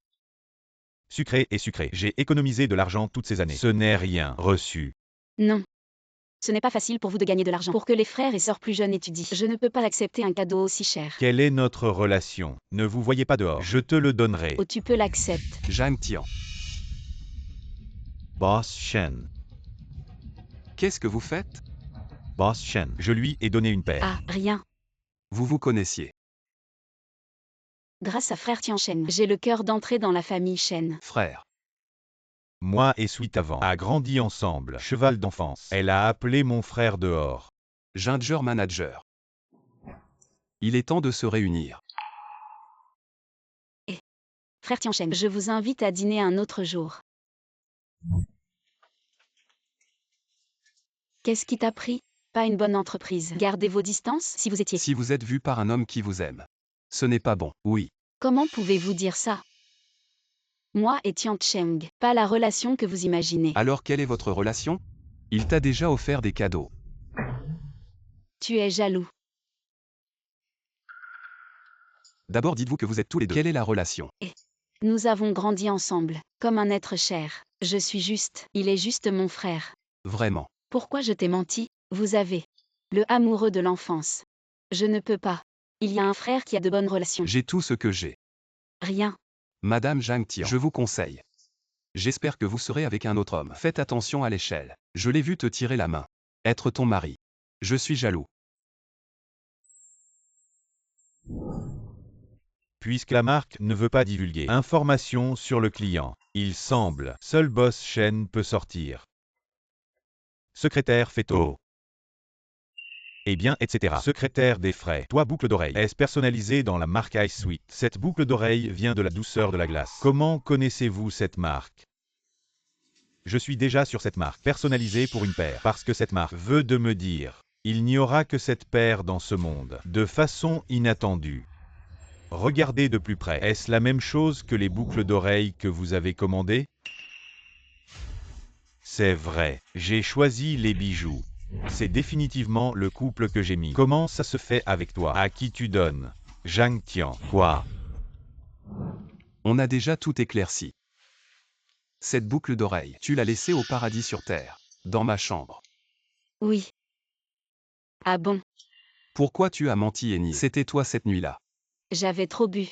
Sucré et sucré. J'ai économisé de l'argent toutes ces années. Ce n'est rien reçu. Non. Ce n'est pas facile pour vous de gagner de l'argent. Pour que les frères et sœurs plus jeunes étudient. Je ne peux pas accepter un cadeau aussi cher. Quelle est notre relation? Ne vous voyez pas dehors. Je te le donnerai. Oh, tu peux l'accepter. Zhang Tian. Boss Shen. Qu'est-ce que vous faites? Boss Shen. Je lui ai donné une paire. Ah, rien. Vous vous connaissiez. Grâce à frère Tiancheng, j'ai le cœur d'entrer dans la famille Shen. Frère. Moi et Sweet avant a grandi ensemble. Cheval d'enfance. Elle a appelé mon frère dehors. Ginger Manager. Il est temps de se réunir. Frère Tiancheng, je vous invite à dîner un autre jour. Qu'est-ce qui t'a pris? Pas une bonne entreprise. Gardez vos distances si vous étiez. Si vous êtes vu par un homme qui vous aime. Ce n'est pas bon, oui. Comment pouvez-vous dire ça? Moi et Tiancheng, pas la relation que vous imaginez. Alors quelle est votre relation? Il t'a déjà offert des cadeaux. Tu es jaloux. D'abord dites-vous que vous êtes tous les deux. Quelle est la relation? Nous avons grandi ensemble, comme un être cher. Je suis juste, il est juste mon frère. Vraiment. Pourquoi je t'ai menti? Vous avez le amoureux de l'enfance. Je ne peux pas. Il y a un frère qui a de bonnes relations. J'ai tout ce que j'ai. Rien. Madame Zhang Tian, je vous conseille. J'espère que vous serez avec un autre homme. Faites attention à l'échelle. Je l'ai vu te tirer la main. Être ton mari. Je suis jaloux. Puisque la marque ne veut pas divulguer informations sur le client, il semble, seul Boss Chen peut sortir. Secrétaire Feto. Eh bien, etc. Secrétaire des frais. Toi, boucle d'oreille. Est personnalisée dans la marque Ice Sweet. Cette boucle d'oreille vient de la douceur de la glace. Comment connaissez-vous cette marque? Je suis déjà sur cette marque, personnalisée pour une paire, parce que cette marque veut de me dire, il n'y aura que cette paire dans ce monde, de façon inattendue. Regardez de plus près. Est-ce la même chose que les boucles d'oreilles que vous avez commandées? C'est vrai, j'ai choisi les bijoux. C'est définitivement le couple que j'ai mis. Comment ça se fait avec toi? À qui tu donnes? Zhang Tian. Quoi? On a déjà tout éclairci. Cette boucle d'oreille, tu l'as laissée au paradis sur terre, dans ma chambre. Oui. Ah bon? Pourquoi tu as menti et nié? C'était toi cette nuit-là. J'avais trop bu.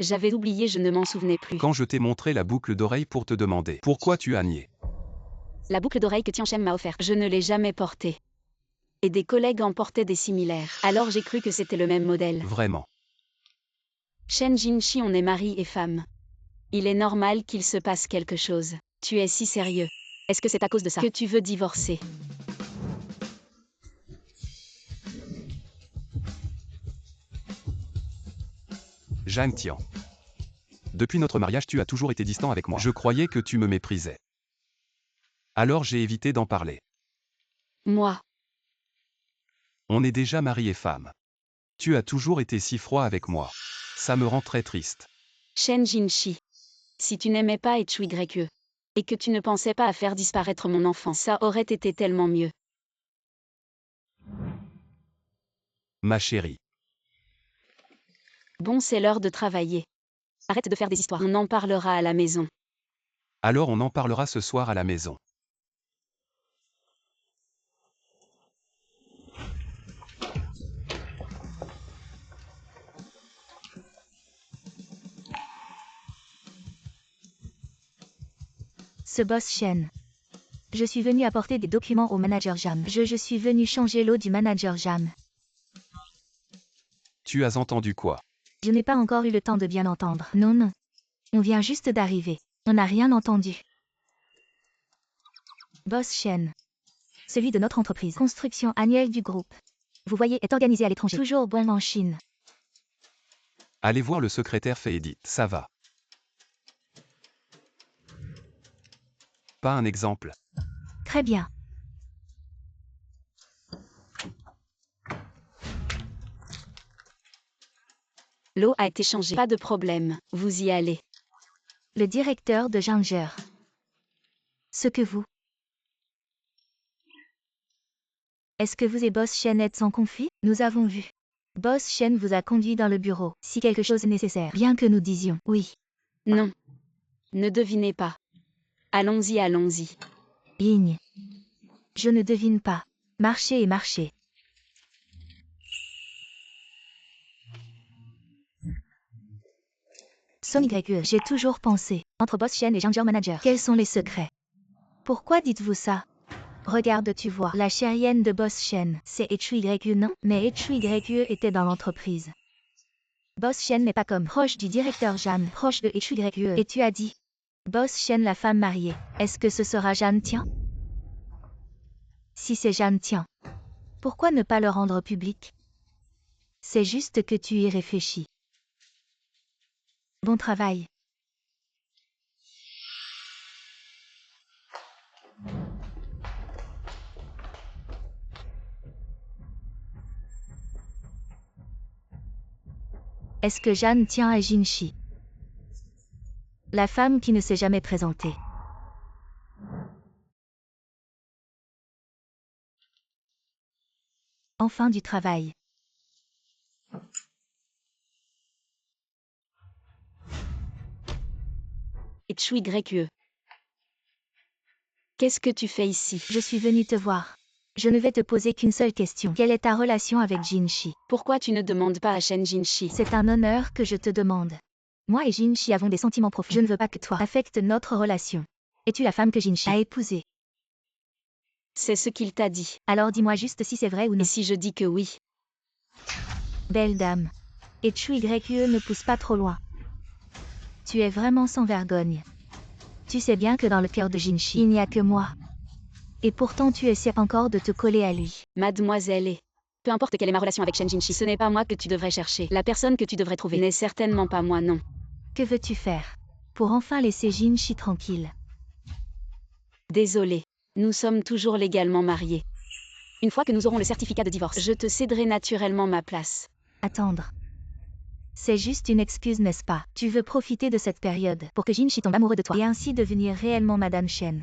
J'avais oublié, je ne m'en souvenais plus. Quand je t'ai montré la boucle d'oreille pour te demander pourquoi tu as nié. La boucle d'oreille que Tian Shen m'a offerte, je ne l'ai jamais portée. Et des collègues en portaient des similaires. Alors j'ai cru que c'était le même modèle. Vraiment. Shen Jinshi, on est mari et femme. Il est normal qu'il se passe quelque chose. Tu es si sérieux. Est-ce que c'est à cause de ça que tu veux divorcer? Zhang Tian. Depuis notre mariage, tu as toujours été distant avec moi. Je croyais que tu me méprisais. Alors j'ai évité d'en parler. Moi. On est déjà mari et femme. Tu as toujours été si froid avec moi. Ça me rend très triste. Shen Jinshi. Si tu n'aimais pas HYE, et que tu ne pensais pas à faire disparaître mon enfant, ça aurait été tellement mieux. Ma chérie. Bon, c'est l'heure de travailler. Arrête de faire des histoires, on en parlera à la maison. Alors on en parlera ce soir à la maison. Ce boss Shen. Je suis venu apporter des documents au manager Jam. Je suis venu changer l'eau du manager Jam. Tu as entendu quoi? Je n'ai pas encore eu le temps de bien entendre. Non. On vient juste d'arriver. On n'a rien entendu. Boss Shen. Celui de notre entreprise. Construction annuelle du groupe. Vous voyez, est organisé à l'étranger. Toujours bon en Chine. Allez voir le secrétaire fait Edith. Ça va. Pas un exemple. Très bien. L'eau a été changée. Pas de problème, vous y allez. Le directeur de Ginger. Ce que vous. Est-ce que vous et Boss Shen êtes sans conflit? Nous avons vu. Boss Shen vous a conduit dans le bureau, si quelque chose est nécessaire. Bien que nous disions oui. Non. Ne devinez pas. Allons-y, allons-y. Ligne. Je ne devine pas. Marchez et marchez. Son YE, j'ai toujours pensé, entre Boss Shen et Ginger Manager, quels sont les secrets? Pourquoi dites-vous ça? Regarde, tu vois, la chérienne de Boss Shen, c'est HYE non, mais HYE était dans l'entreprise. Boss Shen n'est pas comme proche du directeur Jam, proche de HYE. Et tu as dit, Boss Shen la femme mariée, est-ce que ce sera Jam Tian? Si c'est Jam Tian, pourquoi ne pas le rendre public? C'est juste que tu y réfléchis. Bon travail. Est-ce que Jeanne tient à Jinshi? La femme qui ne s'est jamais présentée. Enfin du travail. HYE. Qu'est-ce que tu fais ici? Je suis venue te voir. Je ne vais te poser qu'une seule question. Quelle est ta relation avec Jinshi? Pourquoi tu ne demandes pas à Shen Jinshi? C'est un honneur que je te demande. Moi et Jinshi avons des sentiments profonds. Je ne veux pas que toi affectes notre relation. Es-tu la femme que Jinshi a épousée? C'est ce qu'il t'a dit. Alors dis-moi juste si c'est vrai ou Et non. si je dis que oui? Belle dame. Et YE ne pousse pas trop loin. Tu es vraiment sans vergogne. Tu sais bien que dans le cœur de Jinshi, il n'y a que moi. Et pourtant tu essaies encore de te coller à lui. Mademoiselle et... Peu importe quelle est ma relation avec Shen Jinshi, ce n'est pas moi que tu devrais chercher. La personne que tu devrais trouver n'est certainement pas moi, non. Que veux-tu faire pour enfin laisser Jinshi tranquille? Désolé. Nous sommes toujours légalement mariés. Une fois que nous aurons le certificat de divorce, je te céderai naturellement ma place. Attendre. C'est juste une excuse, n'est-ce pas? Tu veux profiter de cette période pour que Jinshi tombe amoureux de toi et ainsi devenir réellement Madame Shen.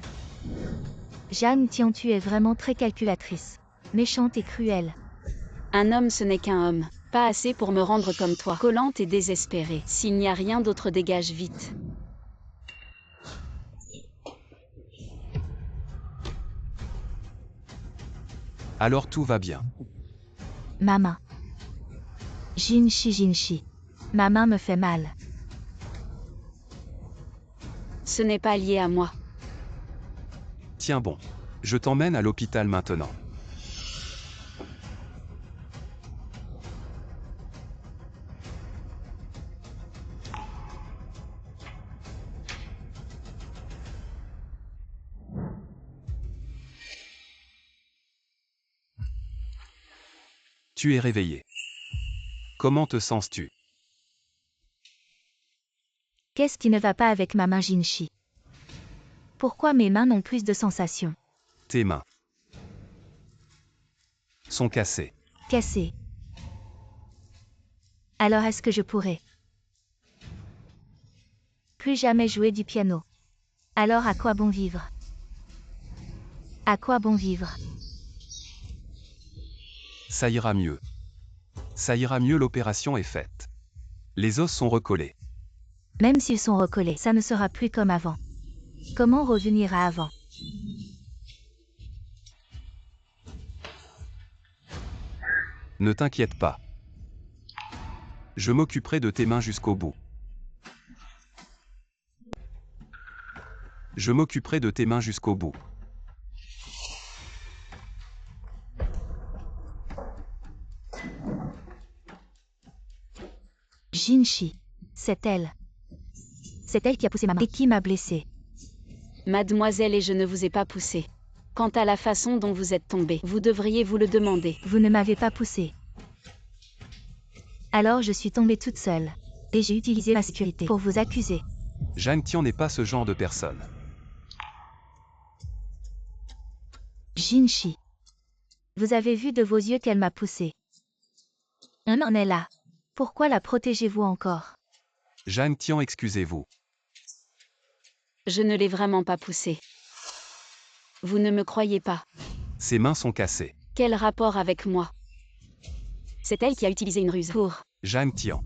Jeanne Tian, tu es vraiment très calculatrice. Méchante et cruelle. Un homme, ce n'est qu'un homme. Pas assez pour me rendre comme toi, collante et désespérée. S'il n'y a rien d'autre, dégage vite. Alors tout va bien. Ma main. Jinshi. Ma main me fait mal. Ce n'est pas lié à moi. Tiens bon. Je t'emmène à l'hôpital maintenant. Tu es réveillé. Comment te sens-tu? Qu'est-ce qui ne va pas avec ma main, Jinshi? Pourquoi mes mains n'ont plus de sensations? Tes mains sont cassées. Cassées. Alors est-ce que je pourrais plus jamais jouer du piano? Alors à quoi bon vivre? À quoi bon vivre? Ça ira mieux. Ça ira mieux, l'opération est faite. Les os sont recollés. Même s'ils sont recollés, ça ne sera plus comme avant. Comment revenir à avant? Ne t'inquiète pas. Je m'occuperai de tes mains jusqu'au bout. Je m'occuperai de tes mains jusqu'au bout. Jinshi. C'est elle. C'est elle qui a poussé ma main. Et qui m'a blessée. Mademoiselle, et je ne vous ai pas poussé. Quant à la façon dont vous êtes tombée, vous devriez vous le demander. Vous ne m'avez pas poussée. Alors je suis tombée toute seule. Et j'ai utilisé ma sécurité pour vous accuser. Jeanne Tian n'est pas ce genre de personne. Jinshi. Vous avez vu de vos yeux qu'elle m'a poussée. On en est là. Pourquoi la protégez-vous encore? Jeanne Tian, excusez-vous. Je ne l'ai vraiment pas poussée. Vous ne me croyez pas. Ses mains sont cassées. Quel rapport avec moi? C'est elle qui a utilisé une ruse pour... Jeanne Tian.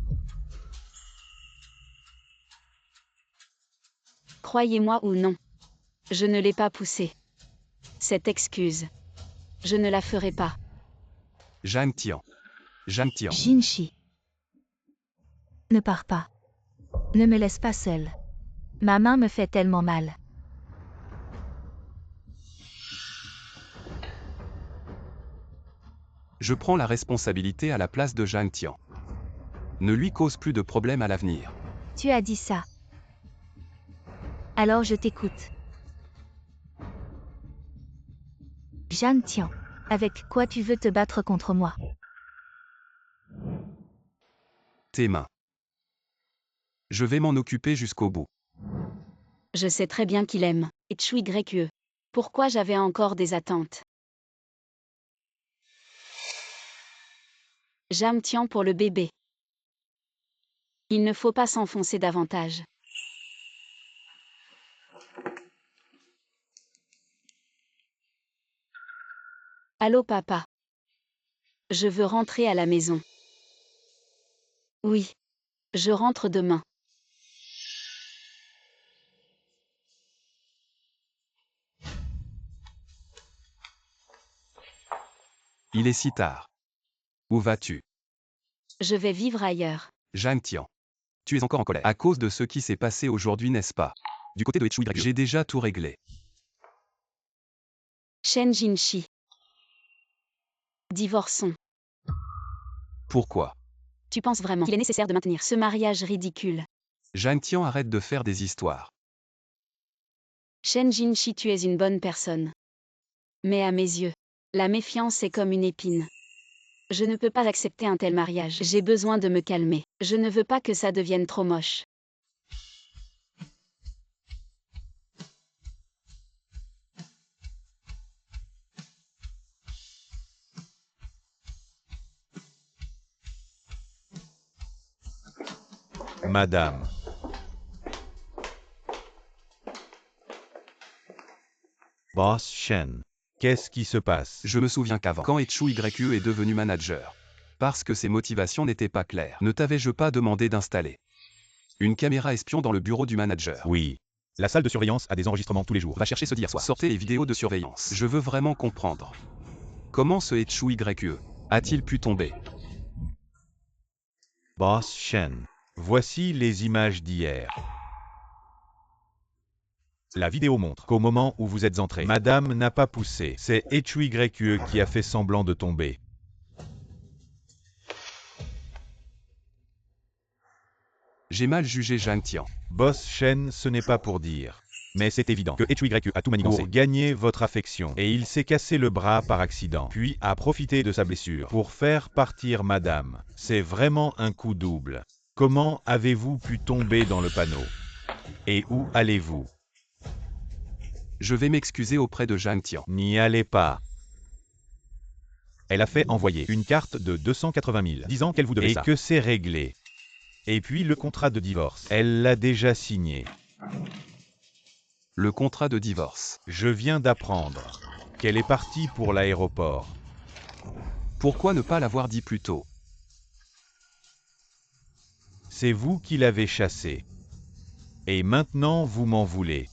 Croyez-moi ou non. Je ne l'ai pas poussée. Cette excuse. Je ne la ferai pas. Jeanne Tian. Jeanne Tian. Jinshi. Ne pars pas. Ne me laisse pas seule. Ma main me fait tellement mal. Je prends la responsabilité à la place de Jeanne Tian. Ne lui cause plus de problèmes à l'avenir. Tu as dit ça. Alors je t'écoute. Jeanne Tian. Avec quoi tu veux te battre contre moi? Tes mains. Je vais m'en occuper jusqu'au bout. Je sais très bien qu'il aime. Et YE. Pourquoi j'avais encore des attentes? Jam Tian pour le bébé. Il ne faut pas s'enfoncer davantage. Allô papa. Je veux rentrer à la maison. Oui. Je rentre demain. Il est si tard. Où vas-tu? Je vais vivre ailleurs. Jeanne Tian. Tu es encore en colère. À cause de ce qui s'est passé aujourd'hui, n'est-ce pas? Du côté de HUY, j'ai déjà tout réglé. Shen Jinshi. Divorçons. Pourquoi? Tu penses vraiment qu'il est nécessaire de maintenir ce mariage ridicule? Zhang Tian, arrête de faire des histoires. Shen Jinshi, tu es une bonne personne. Mais à mes yeux, la méfiance est comme une épine. Je ne peux pas accepter un tel mariage. J'ai besoin de me calmer. Je ne veux pas que ça devienne trop moche. Madame. Boss Shen. Qu'est-ce qui se passe? Je me souviens qu'avant, quand HUYE est devenu manager, parce que ses motivations n'étaient pas claires, ne t'avais-je pas demandé d'installer une caméra espion dans le bureau du manager? Oui. La salle de surveillance a des enregistrements tous les jours. Va chercher ce hier soir. Sortez les vidéos de surveillance. Je veux vraiment comprendre. Comment ce HUYE a-t-il pu tomber? Boss Shen. Voici les images d'hier. La vidéo montre qu'au moment où vous êtes entré, Madame n'a pas poussé. C'est HUYE qui a fait semblant de tomber. J'ai mal jugé Zhang Tian. Boss Shen, ce n'est pas pour dire. Mais c'est évident que HUYE a tout manigancé pour gagner votre affection. Et il s'est cassé le bras par accident, puis a profité de sa blessure pour faire partir Madame. C'est vraiment un coup double. Comment avez-vous pu tomber dans le panneau? Et où allez-vous? Je vais m'excuser auprès de Zhang Tian. N'y allez pas. Elle a fait envoyer une carte de 280 000, disant qu'elle vous devait ça. Et que c'est réglé. Et puis le contrat de divorce, elle l'a déjà signé. Le contrat de divorce. Je viens d'apprendre qu'elle est partie pour l'aéroport. Pourquoi ne pas l'avoir dit plus tôt? C'est vous qui l'avez chassée. Et maintenant vous m'en voulez.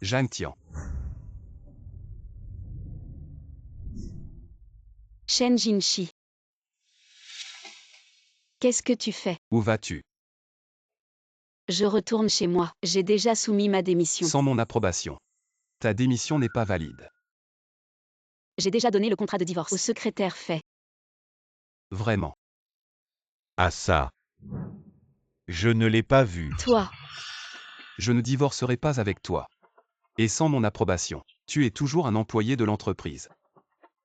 Zhang Tian. Shen Jinshi. Qu'est-ce que tu fais? Où vas-tu? Je retourne chez moi. J'ai déjà soumis ma démission. Sans mon approbation. Ta démission n'est pas valide. J'ai déjà donné le contrat de divorce au secrétaire fait. Vraiment. Ah ça. Je ne l'ai pas vu. Toi, Je ne divorcerai pas avec toi. Et sans mon approbation. Tu es toujours un employé de l'entreprise.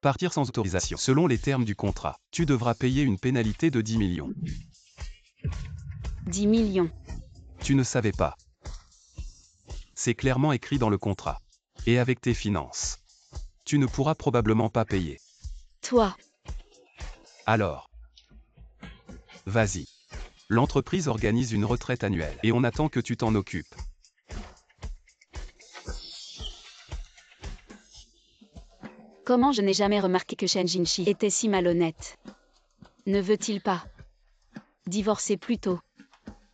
Partir sans autorisation. Selon les termes du contrat, tu devras payer une pénalité de 10 millions. 10 millions. Tu ne savais pas. C'est clairement écrit dans le contrat. Et avec tes finances. Tu ne pourras probablement pas payer. Toi, Alors. Vas-y. L'entreprise organise une retraite annuelle et on attend que tu t'en occupes. comment je n'ai jamais remarqué que Shen Jinshi était si malhonnête? Ne veut-il pas divorcer plus tôt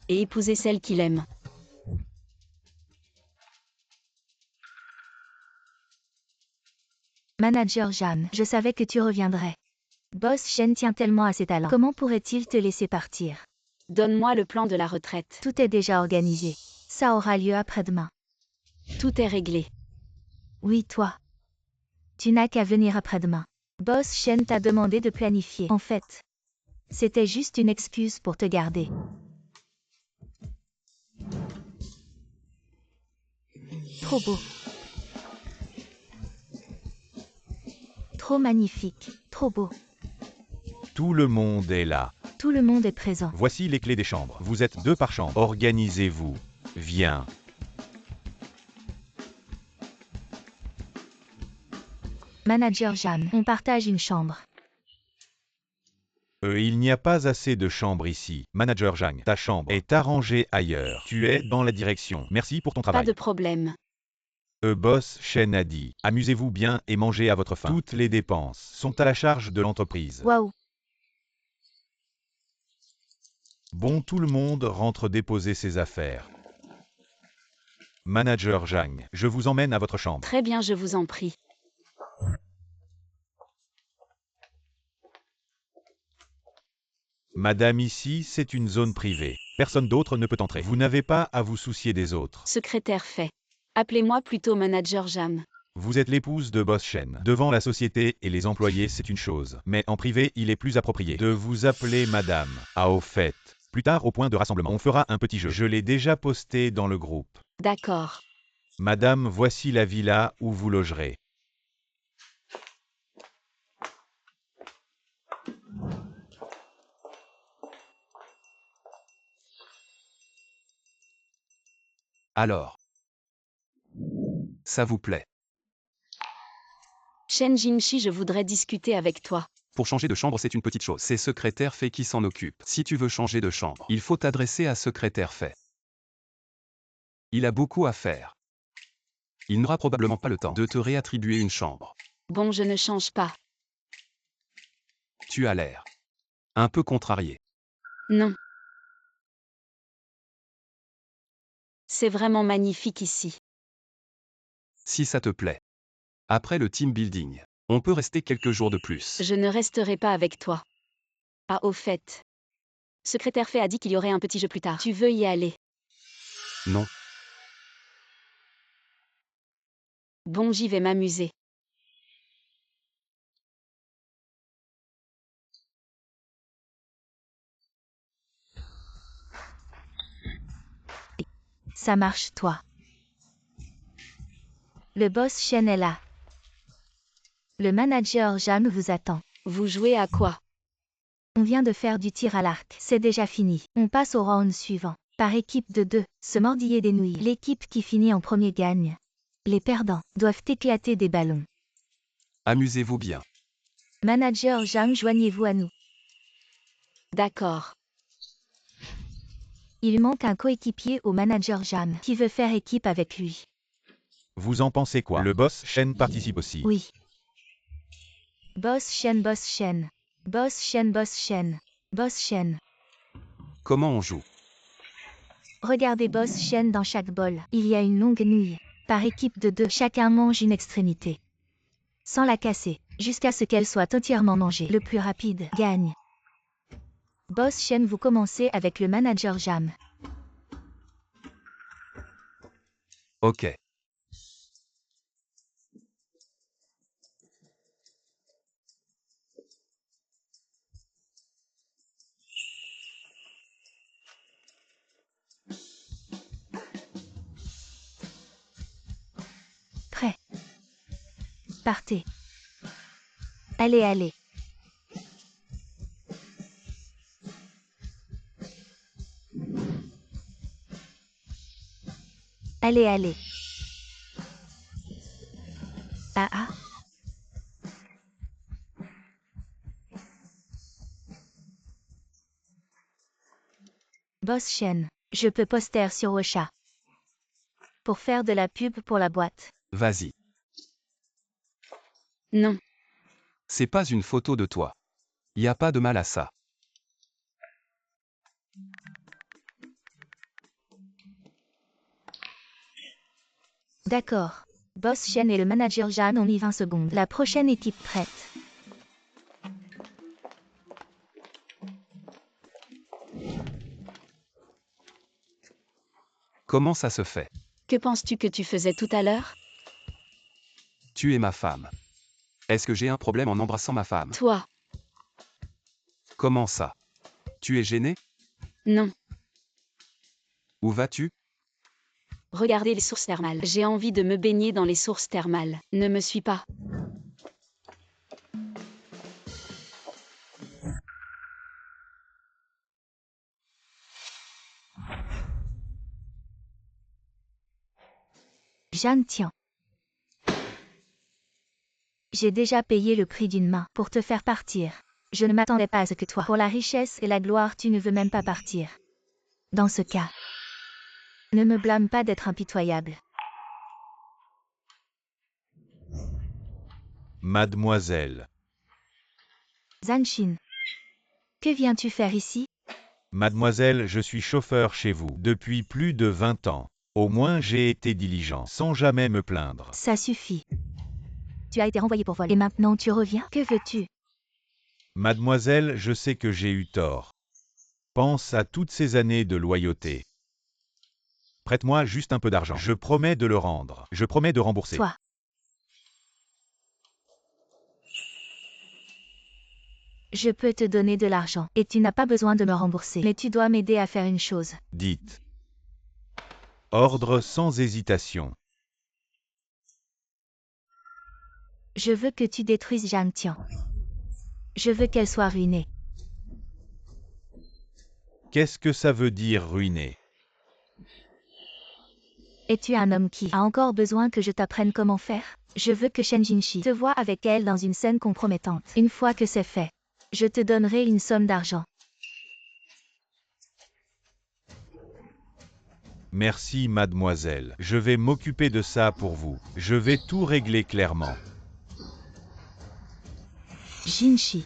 et épouser celle qu'il aime? Manager Jeanne, je savais que tu reviendrais. Boss Shen tient tellement à ses talents. Comment pourrait-il te laisser partir? Donne-moi le plan de la retraite. Tout est déjà organisé. Ça aura lieu après-demain. Tout est réglé. Oui, toi. Tu n'as qu'à venir après-demain. Boss Shen t'a demandé de planifier. En fait, c'était juste une excuse pour te garder. Trop beau. Trop magnifique. Trop beau. Tout le monde est là. Tout le monde est présent. Voici les clés des chambres. Vous êtes 2 par chambre. Organisez-vous. Viens. Manager Jeanne, on partage une chambre. Il n'y a pas assez de chambres ici. Manager Zhang, ta chambre est arrangée ailleurs. Tu es dans la direction. Merci pour ton Pas travail. de problème. Boss Shen a dit. Amusez-vous bien et mangez à votre faim. Toutes les dépenses sont à la charge de l'entreprise. Waouh. Bon, tout le monde rentre déposer ses affaires. Manager Zhang, je vous emmène à votre chambre. Très bien, je vous en prie. Madame, ici, c'est une zone privée. Personne d'autre ne peut entrer. Vous n'avez pas à vous soucier des autres. Secrétaire fait. Appelez-moi plutôt manager Jam. Vous êtes l'épouse de Boss Shen. Devant la société et les employés, c'est une chose. Mais en privé, il est plus approprié de vous appeler madame. Ah, au fait. Plus tard, au point de rassemblement, on fera un petit jeu. Je l'ai déjà posté dans le groupe. D'accord. Madame, voici la villa où vous logerez. Alors. Ça vous plaît? Shen Jinshi, je voudrais discuter avec toi. Pour changer de chambre, c'est une petite chose. C'est secrétaire fait qui s'en occupe. Si tu veux changer de chambre, il faut t'adresser à secrétaire fait. Il a beaucoup à faire. Il n'aura probablement pas le temps de te réattribuer une chambre. Bon, je ne change pas. Tu as l'air un peu contrarié. Non. C'est vraiment magnifique ici. Si ça te plaît. Après le team building, on peut rester quelques jours de plus. Je ne resterai pas avec toi. Ah, au fait. Secrétaire fait a dit qu'il y aurait un petit jeu plus tard. Tu veux y aller? Non. Bon, j'y vais m'amuser. Ça marche, toi. Le boss Shen est là. Le manager Jam vous attend. Vous jouez à quoi? On vient de faire du tir à l'arc. C'est déjà fini. On passe au round suivant. Par équipe de 2, se mordiller des nouilles. L'équipe qui finit en premier gagne. Les perdants doivent éclater des ballons. Amusez-vous bien. Manager Jam, joignez-vous à nous. D'accord. Il manque un coéquipier au manager Jam qui veut faire équipe avec lui. Vous en pensez quoi? Le Boss Shen participe aussi. Oui. Boss Shen, Boss Shen. Boss Shen, Boss Shen. Boss Shen. Comment on joue? Regardez Boss Shen dans chaque bol. Il y a une longue nouille. Par équipe de 2, chacun mange une extrémité. Sans la casser, jusqu'à ce qu'elle soit entièrement mangée. Le plus rapide gagne. Boss Shen, vous commencez avec le manager Jam. Ok. Prêt. Partez. Allez, allez. Allez, allez. Ah ah. Boss Shen, je peux poster sur Ocha. Pour faire de la pub pour la boîte. Vas-y. Non. C'est pas une photo de toi. Y a pas de mal à ça. D'accord. Boss Shen et le manager Jam ont mis 20 secondes. La prochaine équipe prête. Comment ça se fait? Que penses-tu que tu faisais tout à l'heure? Tu es ma femme. Est-ce que j'ai un problème en embrassant ma femme? Toi? Comment ça? Tu es gêné? Non. Où vas-tu? Regardez les sources thermales. J'ai envie de me baigner dans les sources thermales. Ne me suis pas. Jeanne, tiens. J'ai déjà payé le prix d'une main pour te faire partir. Je ne m'attendais pas à ce que toi, pour la richesse et la gloire, tu ne veux même pas partir. Dans ce cas, ne me blâme pas d'être impitoyable. Mademoiselle. Zanshin. Que viens-tu faire ici? Mademoiselle, je suis chauffeur chez vous depuis plus de 20 ans. Au moins j'ai été diligent, sans jamais me plaindre. Ça suffit. Tu as été renvoyé pour vol et maintenant tu reviens? Que veux-tu? Mademoiselle, je sais que j'ai eu tort. Pense à toutes ces années de loyauté. Prête-moi juste un peu d'argent. Je promets de le rendre. Je promets de rembourser. Toi. Je peux te donner de l'argent, et tu n'as pas besoin de me rembourser. Mais tu dois m'aider à faire une chose. Dites. Ordre sans hésitation. Je veux que tu détruises Zhang Tian. Je veux qu'elle soit ruinée. Qu'est-ce que ça veut dire ruiner? Es-tu un homme qui a encore besoin que je t'apprenne comment faire? Je veux que Shen Jinshi te voie avec elle dans une scène compromettante. Une fois que c'est fait, je te donnerai une somme d'argent. Merci mademoiselle. Je vais m'occuper de ça pour vous. Je vais tout régler clairement. Jinshi.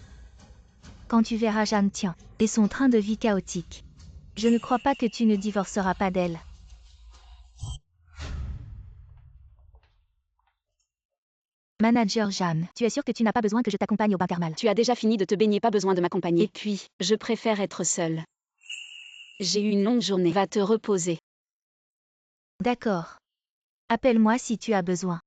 Quand tu verras Zhang Tian et son train de vie chaotique, je ne crois pas que tu ne divorceras pas d'elle. Manager Jeanne, tu es sûr que tu n'as pas besoin que je t'accompagne au bain thermal? Tu as déjà fini de te baigner, pas besoin de m'accompagner. Et puis, je préfère être seule. J'ai eu une longue journée. Va te reposer. D'accord. Appelle-moi si tu as besoin.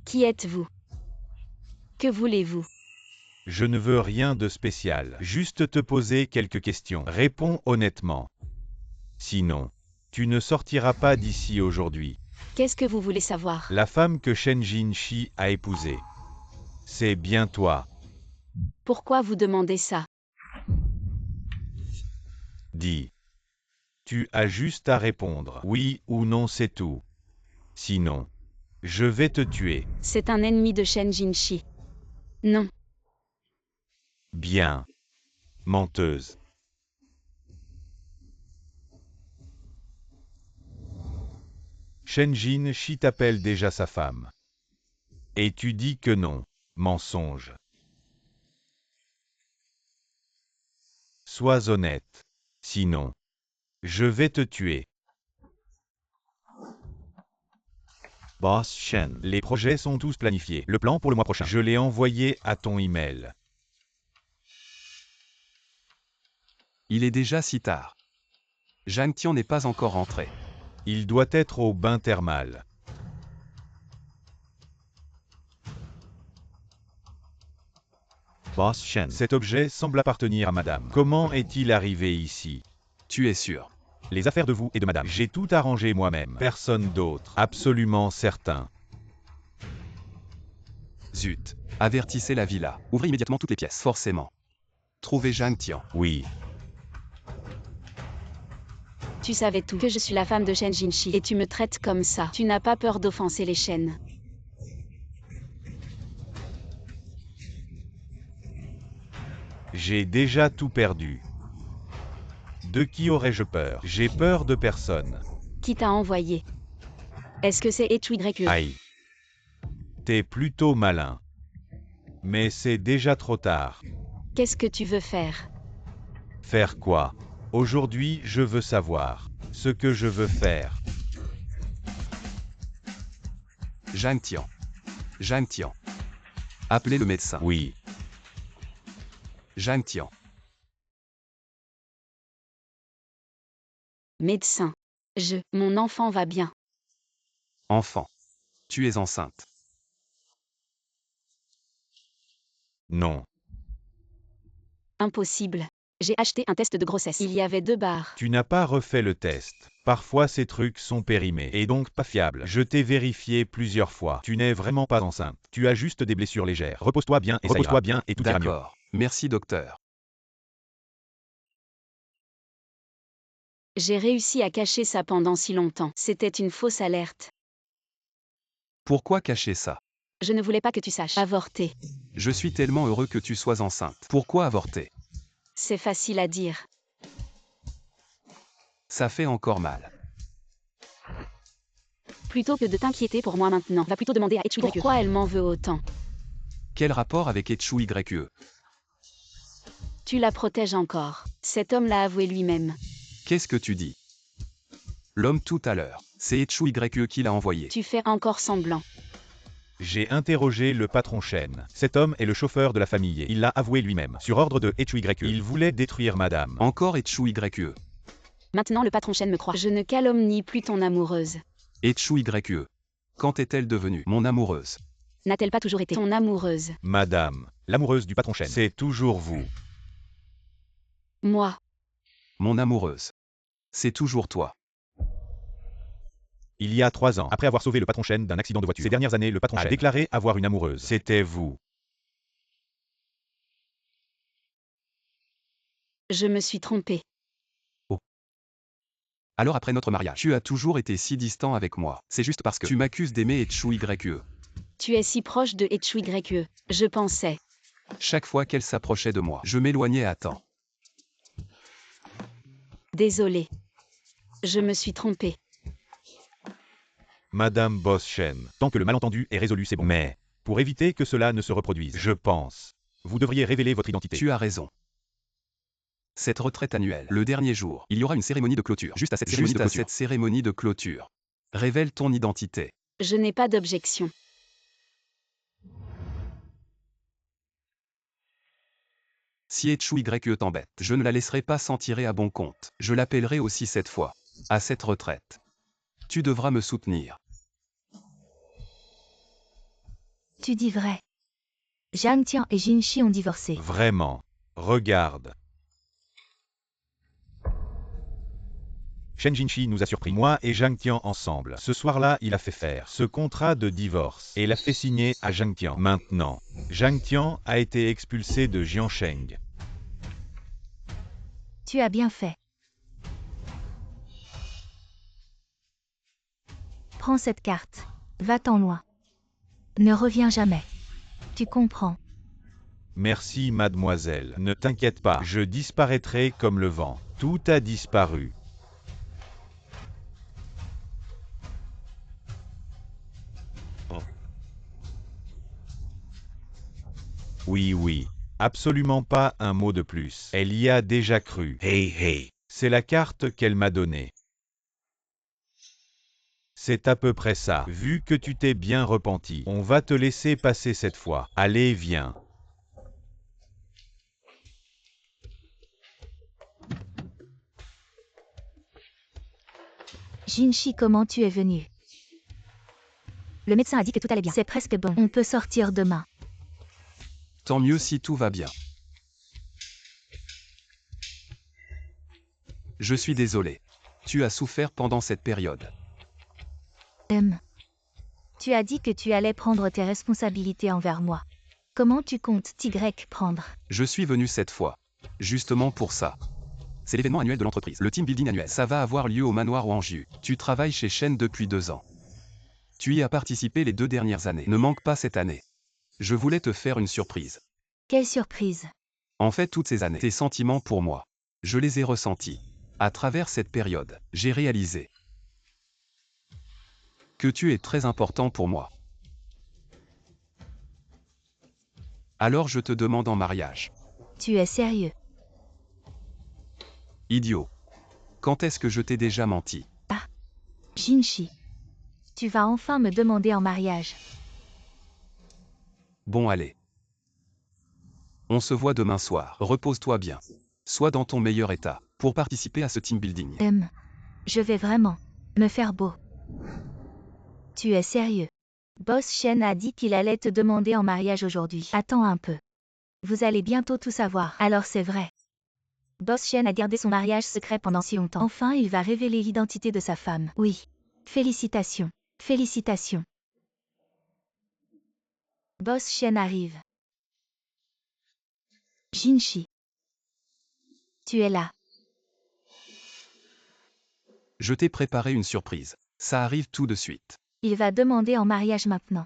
Qui êtes-vous? Que voulez-vous? Je ne veux rien de spécial. Juste te poser quelques questions. Réponds honnêtement. Sinon, tu ne sortiras pas d'ici aujourd'hui. Qu'est-ce que vous voulez savoir? La femme que Shen Jinshi a épousée. C'est bien toi. Pourquoi vous demandez ça? Dis. Tu as juste à répondre. Oui ou non, c'est tout. Sinon, je vais te tuer. C'est un ennemi de Shen Jinshi. Non. Bien. Menteuse. Shen Jinshi t'appelle déjà sa femme. Et tu dis que non. Mensonge. Sois honnête. Sinon, je vais te tuer. Boss Shen. Les projets sont tous planifiés. Le plan pour le mois prochain. Je l'ai envoyé à ton email. Il est déjà si tard. Zhang Tian n'est pas encore rentré. Il doit être au bain thermal. Boss Shen. Cet objet semble appartenir à madame. Comment est-il arrivé ici? Tu es sûr? Les affaires de vous et de madame. J'ai tout arrangé moi-même. Personne d'autre. Absolument certain. Zut. Avertissez la villa. Ouvrez immédiatement toutes les pièces. Forcément. Trouvez Zhang Tian. Oui. Tu savais tout. Que je suis la femme de Shen Jinshi. Et tu me traites comme ça. Tu n'as pas peur d'offenser les Shen. J'ai déjà tout perdu. De qui aurais-je peur? J'ai peur de personne. Qui t'a envoyé? Est-ce que c'est HYE? Aïe. T'es plutôt malin. Mais c'est déjà trop tard. Qu'est-ce que tu veux faire? Faire quoi? Aujourd'hui, je veux savoir ce que je veux faire. Zhang Tian. Zhang Tian. Appelez le médecin. Oui. Zhang Tian. Médecin. Mon enfant va bien. Enfant. Tu es enceinte. Non. Impossible. J'ai acheté un test de grossesse. Il y avait 2 barres. Tu n'as pas refait le test. Parfois ces trucs sont périmés et donc pas fiables. Je t'ai vérifié plusieurs fois. Tu n'es vraiment pas enceinte. Tu as juste des blessures légères. Repose-toi bien et repose-toi bien et tout ira mieux. D'accord. Merci docteur. J'ai réussi à cacher ça pendant si longtemps. C'était une fausse alerte. Pourquoi cacher ça? Je ne voulais pas que tu saches. Avorter. Je suis tellement heureux que tu sois enceinte. Pourquoi avorter? C'est facile à dire. Ça fait encore mal. Plutôt que de t'inquiéter pour moi maintenant, va plutôt demander à Etchu pourquoi elle m'en veut autant. Quel rapport avec Etchu YE? Tu la protèges encore. Cet homme l'a avoué lui-même. Qu'est-ce que tu dis? L'homme tout à l'heure, c'est Etchu YE qui l'a envoyé. Tu fais encore semblant. J'ai interrogé le patron Shen. Cet homme est le chauffeur de la famille et il l'a avoué lui-même. Sur ordre de Etchu YE. Il voulait détruire madame. Encore Etchu YE. Maintenant le patron Shen me croit. Je ne calomnie plus ton amoureuse. Etchu YE. Quand est-elle devenue mon amoureuse? N'a-t-elle pas toujours été ton amoureuse? Madame, l'amoureuse du patron Shen. C'est toujours vous. Moi. Mon amoureuse. C'est toujours toi. Il y a 3 ans, après avoir sauvé le patron Shen d'un accident de voiture. Ces dernières années, le patron Shen a déclaré avoir une amoureuse. C'était vous. Je me suis trompée. Alors après notre mariage, tu as toujours été si distant avec moi. C'est juste parce que tu m'accuses d'aimer Etchu YE. Tu es si proche de Etchu YE. Je pensais. Chaque fois qu'elle s'approchait de moi, je m'éloignais à temps. Désolée. Je me suis trompée. Madame Boss Shen, tant que le malentendu est résolu, c'est bon. Mais, pour éviter que cela ne se reproduise, je pense, vous devriez révéler votre identité. Tu as raison. Cette retraite annuelle, le dernier jour, il y aura une cérémonie de clôture. Juste à cette cérémonie de clôture. Révèle ton identité. Je n'ai pas d'objection. Si Etchu YE t'embête, je ne la laisserai pas s'en tirer à bon compte. Je l'appellerai aussi cette fois. À cette retraite. Tu devras me soutenir. Tu dis vrai. Zhang Tian et Jinshi ont divorcé. Vraiment. Regarde. Shen Jinshi nous a surpris, moi et Zhang Tian ensemble. Ce soir-là, il a fait faire ce contrat de divorce et l'a fait signer à Zhang Tian. Maintenant, Zhang Tian a été expulsé de Jiansheng. Tu as bien fait. Prends cette carte. Va-t'en loin. Ne reviens jamais. Tu comprends. Merci mademoiselle, ne t'inquiète pas, je disparaîtrai comme le vent. Tout a disparu. Oui, absolument pas un mot de plus. Elle y a déjà cru. Hey. C'est la carte qu'elle m'a donnée. C'est à peu près ça. Vu que tu t'es bien repenti, on va te laisser passer cette fois. Allez, viens. Jinshi, comment tu es venu? Le médecin a dit que tout allait bien. C'est presque bon. On peut sortir demain. Tant mieux si tout va bien. Je suis désolé. Tu as souffert pendant cette période. Tu as dit que tu allais prendre tes responsabilités envers moi. Comment tu comptes prendre? Je suis venu cette fois. Justement pour ça. C'est l'événement annuel de l'entreprise, le team building annuel. Ça va avoir lieu au manoir Wangju. Tu travailles chez Shen depuis 2 ans. Tu y as participé les 2 dernières années. Ne manque pas cette année. Je voulais te faire une surprise. Quelle surprise! En fait, toutes ces années, tes sentiments pour moi, je les ai ressentis. À travers cette période, j'ai réalisé que tu es très important pour moi. Alors je te demande en mariage. Tu es sérieux? Idiot. Quand est-ce que je t'ai déjà menti? Jinshi. Tu vas enfin me demander en mariage. Bon allez. On se voit demain soir. Repose-toi bien. Sois dans ton meilleur état pour participer à ce team building. Je vais vraiment me faire beau. Tu es sérieux? Boss Shen a dit qu'il allait te demander en mariage aujourd'hui. Attends un peu. Vous allez bientôt tout savoir. Alors c'est vrai. Boss Shen a gardé son mariage secret pendant si longtemps. Enfin, il va révéler l'identité de sa femme. Oui. Félicitations. Félicitations. Boss Shen arrive. Jinshi. Tu es là. Je t'ai préparé une surprise. Ça arrive tout de suite. Il va demander en mariage maintenant.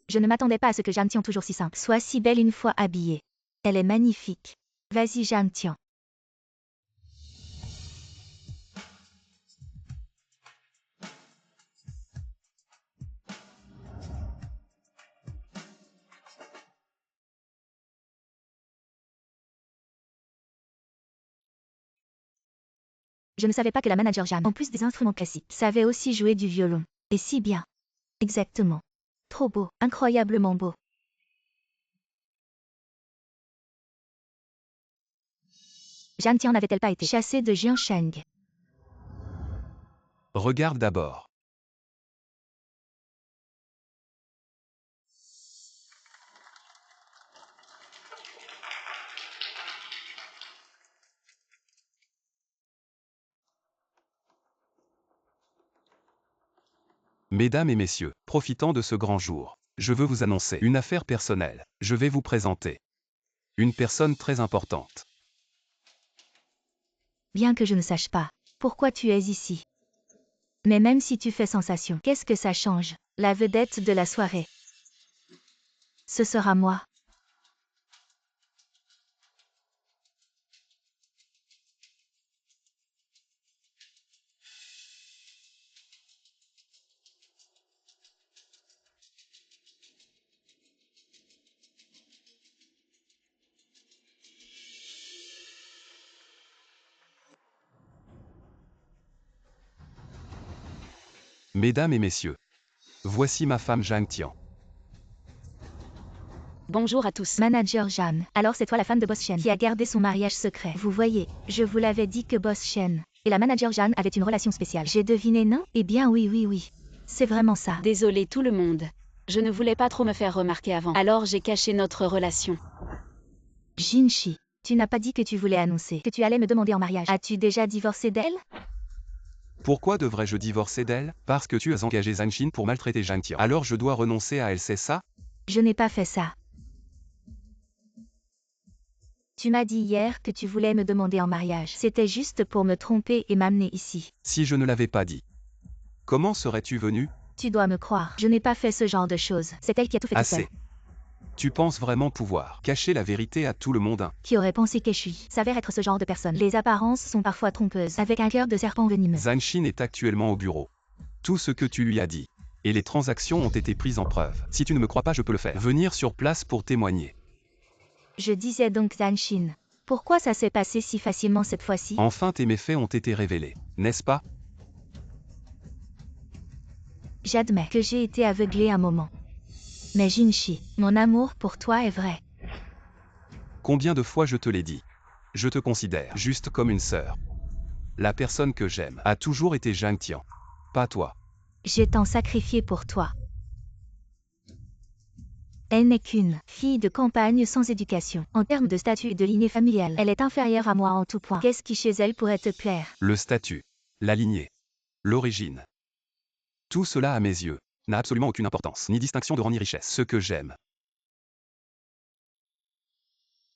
Je ne m'attendais pas à ce que Zhang Tian, toujours si simple, soit si belle une fois habillée. Elle est magnifique. Vas-y Zhang Tian. Je ne savais pas que la manager Jeanne, en plus des instruments classiques, savait aussi jouer du violon. Et si bien. Exactement. Trop beau, incroyablement beau. Zhang Tian n'avait-elle pas été chassée de Jiansheng? Regarde d'abord. Mesdames et messieurs, profitant de ce grand jour, je veux vous annoncer une affaire personnelle. Je vais vous présenter une personne très importante. Bien que je ne sache pas pourquoi tu es ici. Mais même si tu fais sensation, qu'est-ce que ça change? La vedette de la soirée. Ce sera moi. Mesdames et messieurs, voici ma femme Zhang Tian. Bonjour à tous. Manager Jeanne. Alors c'est toi la femme de Boss Shen qui a gardé son mariage secret. Vous voyez, je vous l'avais dit que Boss Shen et la manager Jeanne avaient une relation spéciale. J'ai deviné, non? Eh bien oui. C'est vraiment ça. Désolé tout le monde. Je ne voulais pas trop me faire remarquer avant. Alors j'ai caché notre relation. Jinshi, tu n'as pas dit que tu voulais annoncer que tu allais me demander en mariage. As-tu déjà divorcé d'elle? Pourquoi devrais-je divorcer d'elle? Parce que tu as engagé Zhang Xin pour maltraiter Zhang Tian. Alors je dois renoncer à elle, c'est ça? Je n'ai pas fait ça. Tu m'as dit hier que tu voulais me demander en mariage. C'était juste pour me tromper et m'amener ici. Si je ne l'avais pas dit, comment serais-tu venu? Tu dois me croire. Je n'ai pas fait ce genre de choses. C'est elle qui a tout fait toute seule. Assez. Tu penses vraiment pouvoir cacher la vérité à tout le monde, hein? Qui aurait pensé qu'Eshui s'avère être ce genre de personne? Les apparences sont parfois trompeuses, avec un cœur de serpent venimeux. Zhang Xin est actuellement au bureau. Tout ce que tu lui as dit et les transactions ont été prises en preuve. Si tu ne me crois pas, je peux le faire. Venir sur place pour témoigner. Je disais donc Zhang Xin. Pourquoi ça s'est passé si facilement cette fois-ci? Enfin tes méfaits ont été révélés, n'est-ce pas? J'admets que j'ai été aveuglée un moment. Mais Jinshi, mon amour pour toi est vrai. Combien de fois je te l'ai dit? Je te considère juste comme une sœur. La personne que j'aime a toujours été Zhang Tian, pas toi. J'ai tant sacrifié pour toi. Elle n'est qu'une fille de campagne sans éducation. En termes de statut et de lignée familiale, elle est inférieure à moi en tout point. Qu'est-ce qui chez elle pourrait te plaire? Le statut, la lignée, l'origine. Tout cela à mes yeux n'a absolument aucune importance, ni distinction de rang ni richesse. Ce que j'aime,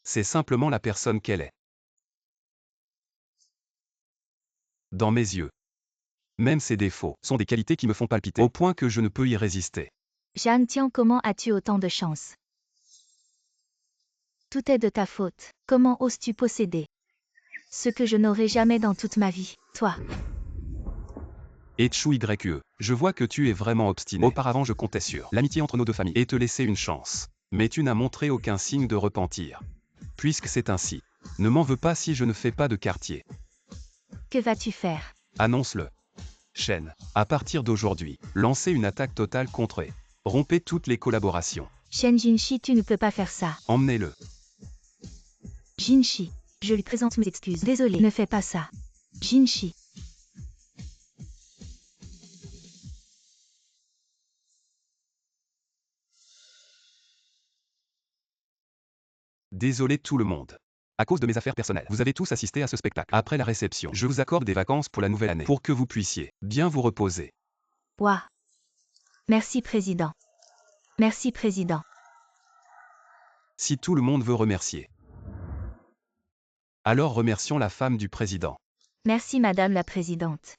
c'est simplement la personne qu'elle est. Dans mes yeux, même ses défauts sont des qualités qui me font palpiter au point que je ne peux y résister. Zhang Tian, comment as-tu autant de chance? Tout est de ta faute. Comment oses-tu posséder ce que je n'aurai jamais dans toute ma vie, toi? Et Chu YE, je vois que tu es vraiment obstiné. Auparavant je comptais sur l'amitié entre nos deux familles et te laisser une chance. Mais tu n'as montré aucun signe de repentir. Puisque c'est ainsi, ne m'en veux pas si je ne fais pas de quartier. Que vas-tu faire? Annonce-le. Shen, à partir d'aujourd'hui, lancez une attaque totale contre eux. Rompez toutes les collaborations. Shen Jinshi, tu ne peux pas faire ça. Emmenez-le. Jinshi, je lui présente mes excuses. Désolé, ne fais pas ça. Jinshi. Désolé tout le monde. À cause de mes affaires personnelles, vous avez tous assisté à ce spectacle. Après la réception, je vous accorde des vacances pour la nouvelle année, pour que vous puissiez bien vous reposer. Ouah. Merci, président. Merci, président. Si tout le monde veut remercier, alors remercions la femme du président. Merci, madame la présidente.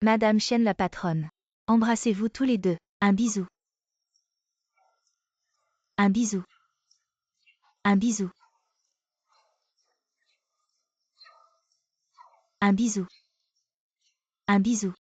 Madame Shen la patronne. Embrassez-vous tous les deux. Un bisou. Un bisou. Un bisou. Un bisou. Un bisou.